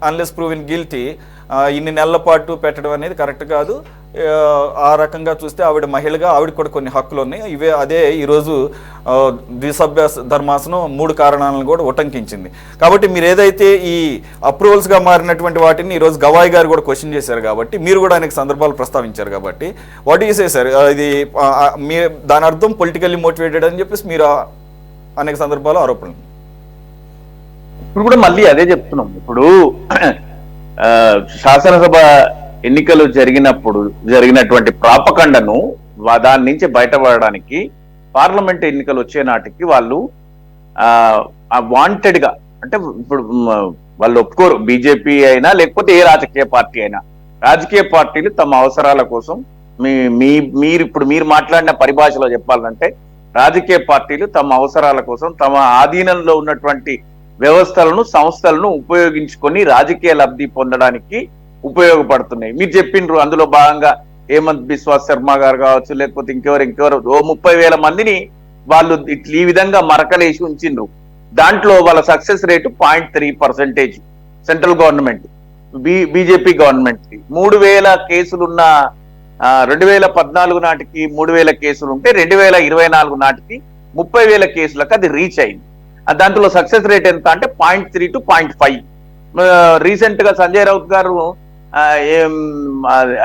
అన్లెస్ ప్రూవెన్ గిల్టీ ఇన్ని నెలల పాటు పెట్టడం అనేది కరెక్ట్ కాదు. ఆ రకంగా చూస్తే ఆవిడ మహిళగా ఆవిడకి కూడా కొన్ని హక్కులు ఉన్నాయి. అదే ఈరోజు ద్విసభ్య ధర్మాసనం 3 కారణాలను కూడా ఉటంకించింది. కాబట్టి మీరు ఏదైతే ఈ అప్రూవల్స్గా మారినటువంటి వాటిని ఈరోజు గవాయ్ గారు కూడా క్వశ్చన్ చేశారు కాబట్టి, మీరు కూడా అనేక సందర్భాలు ప్రస్తావించారు కాబట్టి, వాట్ యూ సే సార్? ఇది దాని అర్థం పొలిటికల్లీ మోటివేటెడ్ అని చెప్పేసి మీరు అనేక సందర్భాలు ఆరోపణలు. ఇప్పుడు కూడా మళ్ళీ అదే చెప్తున్నాం. ఇప్పుడు శాసనసభ ఎన్నికలు జరిగినటువంటి ప్రాపకండను దాని నుంచి బయటపడడానికి పార్లమెంట్ ఎన్నికలు వచ్చే నాటికి వాళ్ళు వాంటెడ్ గా, అంటే ఇప్పుడు వాళ్ళు ఒప్పుకోరు, బీజేపీ అయినా లేకపోతే ఏ రాజకీయ పార్టీ అయినా, రాజకీయ పార్టీలు తమ అవసరాల కోసం మీరు మాట్లాడిన పరిభాషలో చెప్పాలంటే రాజకీయ పార్టీలు తమ అవసరాల కోసం తమ ఆధీనంలో ఉన్నటువంటి వ్యవస్థలను సంస్థలను ఉపయోగించుకొని రాజకీయ లబ్ధి పొందడానికి ఉపయోగపడుతున్నాయి. మీరు చెప్పిండ్రు అందులో భాగంగా హేమంత్ బిశ్వాస్ శర్మ గారు కావచ్చు, లేకపోతే ఇంకెవరు 30,000 మందిని వాళ్ళు ఈ విధంగా మరకలేసి ఉంచిండ్రు. దాంట్లో వాళ్ళ success rate 0.3%. Central government, BJP government 3,000 కేసులున్న 2014 నాటికి 3,000 కేసులు ఉంటే 2024 నాటికి 30,000 కేసులకు అది రీచ్ అయింది. దాంట్లో సక్సెస్ రేట్ ఎంత అంటే 0.3 to 0.5. రీసెంట్ గా సంజయ్ రౌత్ గారు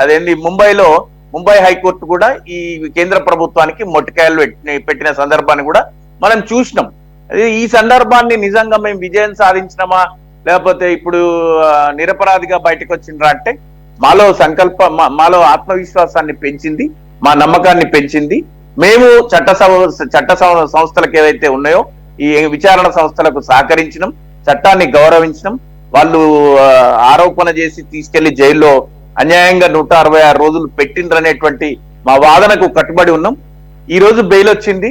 అదేంటి ముంబై హైకోర్టు కూడా ఈ కేంద్ర ప్రభుత్వానికి మొట్టికాయలు పెట్టిన సందర్భాన్ని కూడా మనం చూసినాం. ఈ సందర్భాన్ని నిజంగా మేము విజయం సాధించినామా లేకపోతే ఇప్పుడు నిరపరాధిగా బయటకు వచ్చిండ్రా అంటే మాలో ఆత్మవిశ్వాసాన్ని పెంచింది, మా నమ్మకాన్ని పెంచింది. మేము చట్ట సంస్థలకు ఏవైతే ఉన్నాయో ఈ విచారణ సంస్థలకు సహకరించడం, చట్టాన్ని గౌరవించడం, వాళ్ళు ఆరోపణ చేసి తీసుకెళ్లి జైల్లో అన్యాయంగా 166 రోజులు పెట్టిండ్రనేటువంటి మా వాదనకు కట్టుబడి ఉన్నాం. ఈ రోజు బెయిల్ వచ్చింది.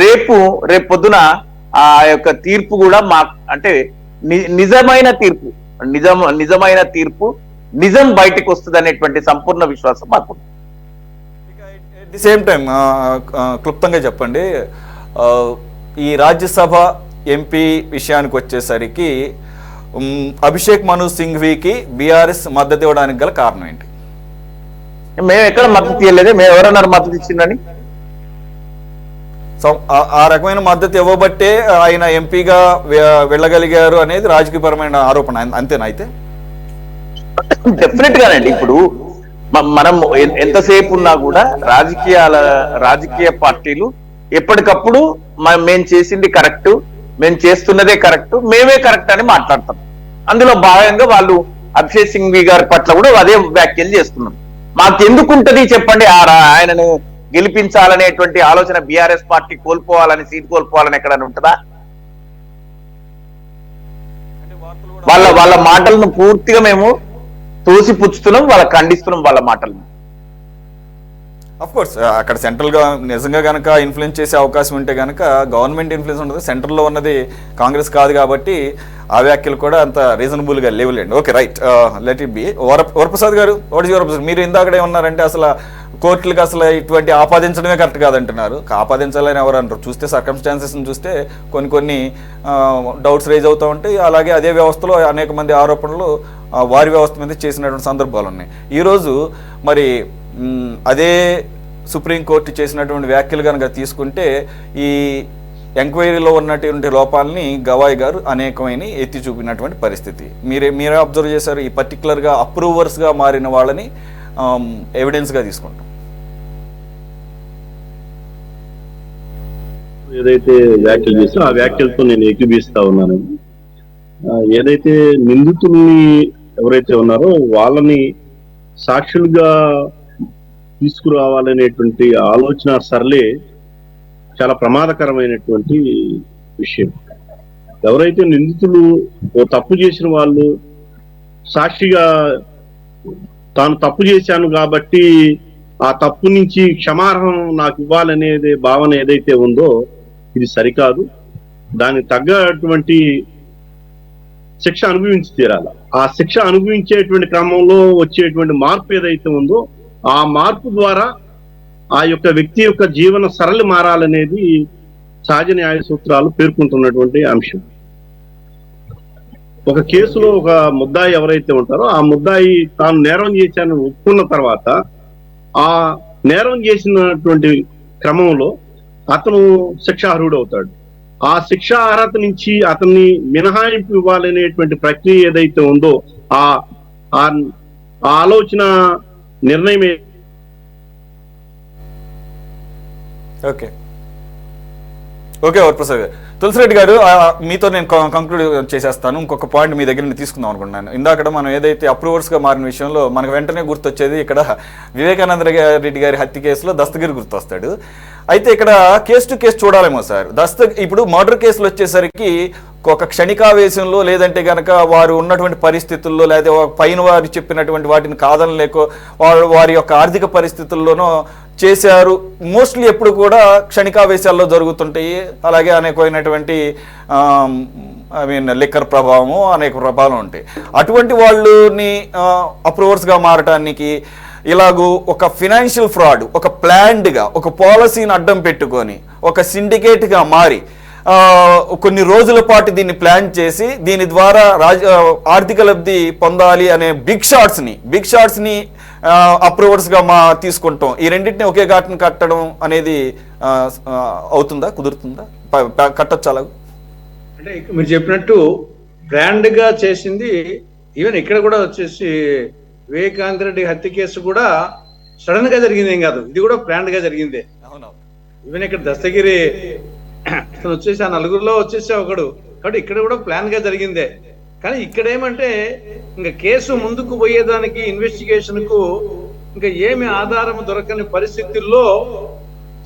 రేపు పొద్దున ఆ యొక్క తీర్పు కూడా అంటే నిజమైన తీర్పు నిజం బయటకు వస్తుంది అనేటువంటి సంపూర్ణ విశ్వాసం మాకు. ఎట్ ది సేమ్ టైం క్లుప్తంగా చెప్పండి, ఈ రాజ్యసభ ఎంపీ విషయానికి వచ్చేసరికి అభిషేక్ మను సింఘ్వీకి బీఆర్ఎస్ మద్దతు ఇవ్వడానికి గల కారణం ఏంటి? మేము ఎక్కడ మద్దతు ఇవ్వలేదే, మేము ఎవరన్నారు మద్దతు ఇచ్చిందని? ఆ రకమైన మద్దతు ఇవ్వబట్టే ఆయన ఎంపీగా వెళ్ళగలిగారు అనేది రాజకీయపరమైన ఆరోపణ, అంతేనా? అయితే డెఫినెట్ గానండి. ఇప్పుడు మనం ఎంతసేపు ఉన్నా కూడా రాజకీయ పార్టీలు ఎప్పటికప్పుడు మేము చేసింది కరెక్ట్, మేము చేస్తున్నదే కరెక్ట్, మేమే కరెక్ట్ అని మాట్లాడతాం. అందులో భాగంగా వాళ్ళు అభిషేక్ సింఘ్వి గారి పట్ల కూడా అదే వ్యాఖ్యలు చేస్తున్నాం. మాకెందుకుంటది చెప్పండి? ఆయనను గెలిపించాలనేటువంటి ఆలోచన బీఆర్ఎస్ పార్టీ సీట్ కోల్పోవాలని ఎక్కడైనా ఉంటుందా? వాళ్ళ మాటలను పూర్తిగా మేము తోసిపుచ్చుతున్నాం, ఖండిస్తున్నాం వాళ్ళ మాటలను. అఫ్ కోర్స్ అక్కడ సెంట్రల్ గా నిజంగా కనుక ఇన్ఫ్లుయెన్స్ చేసే అవకాశం ఉంటే కనుక గవర్నమెంట్ ఇన్ఫ్లుయెన్స్ ఉంటుంది, సెంట్రల్లో ఉన్నది కాంగ్రెస్ కాదు కాబట్టి ఆ వ్యాఖ్యలు కూడా అంత రీజనబుల్గా లేవులేండి. Okay, right, let it be. Varaprasad గారు, వాట్ ఇస్ యువర్ ఒపీనియన్? మీరు ఇందాకడే ఉన్నారంటే అసలు కోర్టులకు అసలు ఇటువంటి ఆపాదించడమే కరెక్ట్ కాదంటున్నారు. ఆపాదించాలని ఎవరు అంటారు? చూస్తే సర్కమ్స్టాన్సెస్ని చూస్తే కొన్ని డౌట్స్ రైజ్ అవుతూ ఉంటాయి. అలాగే అదే వ్యవస్థలో అనేక మంది ఆరోపణలు వారి వ్యవస్థ మీద చేసినటువంటి సందర్భాలు ఉన్నాయి. ఈరోజు మరి అదే సుప్రీంకోర్టు చేసినటువంటి వ్యాఖ్యలు కనుక తీసుకుంటే ఈ ఎంక్వైరీలో ఉన్నటువంటి లోపాలని గవాయ్ గారు అనేకమైన ఎత్తి చూపినటువంటి పరిస్థితి. మీరే అబ్జర్వ్ చేశారు. ఈ పర్టికులర్గా అప్రూవర్స్గా మారిన వాళ్ళని ఎవిడెన్స్గా తీసుకుంటాం. ఏదైతే వ్యాఖ్యలు చేసినా ఆ వ్యాఖ్యలతో నేను ఏకీభవిస్తా ఉన్నాను. ఏదైతే నిందితుల్ని ఎవరైతే ఉన్నారో వాళ్ళని సాక్షులుగా తీసుకురావాలనేటువంటి ఆలోచన సరళే చాలా ప్రమాదకరమైనటువంటి విషయం. ఎవరైతే నిందితులు ఓ తప్పు చేసిన వాళ్ళు సాక్షిగా తాను తప్పు చేశాను కాబట్టి ఆ తప్పు నుంచి క్షమార్హం నాకు ఇవ్వాలనేది భావన ఏదైతే ఉందో ఇది సరికాదు. దానికి తగ్గటువంటి శిక్ష అనుభవించి తీరాలి. ఆ శిక్ష అనుభవించేటువంటి క్రమంలో వచ్చేటువంటి మార్పు ఏదైతే ఉందో ఆ మార్పు ద్వారా ఆ యొక్క వ్యక్తి యొక్క జీవన సరళి మారాలనేది సహజ న్యాయ సూత్రాలు పేర్కొంటున్నటువంటి అంశం. ఒక కేసులో ఒక ముద్దాయి ఎవరైతే ఉంటారో ఆ ముద్దాయి తాను నేరం చేశాను ఒప్పుకున్న తర్వాత ఆ నేరం చేసినటువంటి క్రమంలో అతను శిక్షార్హుడు అవుతాడు. ఆ శిక్షా అర్హత నుంచి అతన్ని మినహాయింపు ఇవ్వాలనేటువంటి ప్రక్రియ ఏదైతే ఉందో ఆ ఆలోచన నిర్ణయం. ఓకే వరప్రసాద్ గారు, తులసిరెడ్డి గారు, మీతో నేను కంక్లూడ్ చేసేస్తాను. ఇంకొక పాయింట్ మీ దగ్గర నేను తీసుకుందాం అనుకుంటున్నాను. ఇందాక మనం ఏదైతే అప్రూవర్స్గా మారిన విషయంలో మనకు వెంటనే గుర్తొచ్చేది ఇక్కడ వివేకానంద రెడ్డి గారి హత్య కేసులో దస్తగిరి గుర్తొస్తాడు. అయితే ఇక్కడ కేసు టు కేసు చూడాలేమో సార్. ఇప్పుడు మర్డర్ కేసులు వచ్చేసరికి ఒక క్షణికావేశంలో లేదంటే కనుక వారు ఉన్నటువంటి పరిస్థితుల్లో లేదా పైన వారు చెప్పినటువంటి వాటిని కాదనలేకో వారి యొక్క ఆర్థిక పరిస్థితుల్లోనో చేశారు. మోస్ట్లీ ఎప్పుడు కూడా క్షణికావేశాల్లో జరుగుతుంటాయి. అలాగే అనేకమైనటువంటి లిక్కర్ ప్రభావము అనేక ప్రభావాలు ఉంటాయి. అటువంటి వాళ్ళని అప్రూవర్స్గా మారటానికి ఇలాగూ ఒక ఫినాన్షియల్ ఫ్రాడ్, ఒక ప్లాన్డ్గా ఒక పాలసీని అడ్డం పెట్టుకొని ఒక సిండికేట్గా మారి కొన్ని రోజుల పాటు దీన్ని ప్లాన్ చేసి దీని ద్వారా ఆర్థిక లబ్ధి పొందాలి అనే బిగ్ షాట్స్ని అప్రూవర్స్గా తీసుకుంటాం. ఈ రెండింటిని ఒకే ఘాటును కట్టడం అనేది అవుతుందా, కుదురుతుందా, కట్టొచ్చు అలాగ? అంటే మీరు చెప్పినట్టు బ్రాండ్గా చేసింది. ఈవెన్ ఇక్కడ కూడా వచ్చేసి వివేకానంద రెడ్డి హత్య కేసు కూడా సడన్ గా జరిగింది ఏం కాదు, ఇది కూడా ప్లాన్డ్ గా జరిగిందే. ఈవెన్ ఇక్కడ దస్తగిరి అతను వచ్చేసి ఆ నలుగురిలో వచ్చేసి ఒకడు కాబట్టి ఇక్కడ కూడా ప్లాన్ గా జరిగిందే. కానీ ఇక్కడ ఏమంటే ఇంకా కేసు ముందుకు పోయేదానికి ఇన్వెస్టిగేషన్ కు ఇంకా ఏమి ఆధారం దొరకని పరిస్థితుల్లో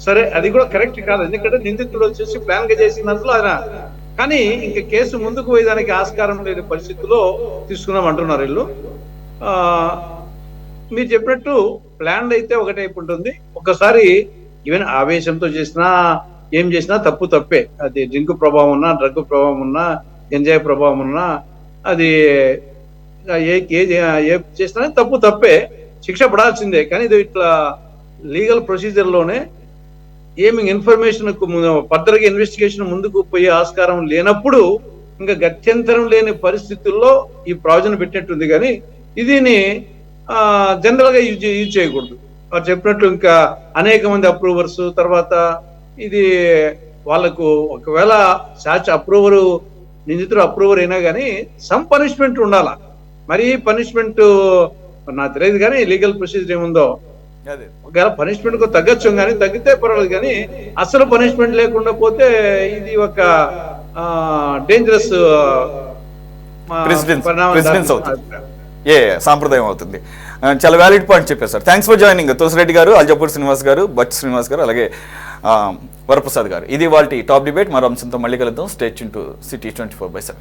సరే అది కూడా కరెక్ట్ కాదు. ఎందుకంటే నిందితుడు వచ్చేసి ప్లాన్ గా చేసినట్లు ఆయన, కానీ ఇంకా కేసు ముందుకు పోయేదానికి ఆస్కారం లేని పరిస్థితుల్లో తీసుకున్నాం అంటున్నారు వీళ్ళు. మీరు చెప్పినట్టు ప్లాన్ అయితే ఒకటే ఉంటుంది. ఒక్కసారి ఈవెన్ ఆవేశంతో చేసినా ఏం చేసినా తప్పే. అది డ్రింక్ ప్రభావం ఉన్నా, డ్రగ్ ప్రభావం ఉన్నా, ఎంజాయ్ ప్రభావం ఉన్నా, అది ఏ చేసినా తప్పే, శిక్ష పడాల్సిందే. కానీ ఇది ఇట్లా లీగల్ ప్రొసీజర్లోనే ఏమి ఇన్ఫర్మేషన్ ఫర్దర్గా ఇన్వెస్టిగేషన్ ముందుకు పోయే ఆస్కారం లేనప్పుడు ఇంకా గత్యంతరం లేని పరిస్థితుల్లో ఈ ప్రావిజన్ పెట్టినట్టుంది. కానీ ఇదిని జనరల్ గా యూజ్ చేయకూడదు. వారు చెప్పినట్లు ఇంకా అనేక మంది అప్రూవర్స్ తర్వాత ఇది వాళ్ళకు ఒకవేళ అప్రూవరు నిందితుడు అప్రూవర్ అయినా కానీ సమ్ పనిష్మెంట్ ఉండాలా. మరి పనిష్మెంట్ నాకు తెలియదు కానీ లీగల్ ప్రొసీజర్ ఏముందో ఒకవేళ పనిష్మెంట్ తగ్గచ్చు, కానీ తగ్గితే పర్వాలేదు. కానీ అసలు పనిష్మెంట్ లేకుండా పోతే ఇది ఒక డేంజరస్ సాంప్రదాయం అవుతుంది. చాలా వ్యాలిడ్ పాయింట్ చెప్పారు sir. Thanks for joining Tulasireddy garu, Aljapur Srinivas గారు, బచ్చు శ్రీనివాస్ గారు, అలాగే వరప్రసాద్ గారు. ఇది వాళ్ళ టాప్ డిబేట్. మరో అంశంతో మళ్ళీ కలుద్దాం. Stay tune to city 24/7.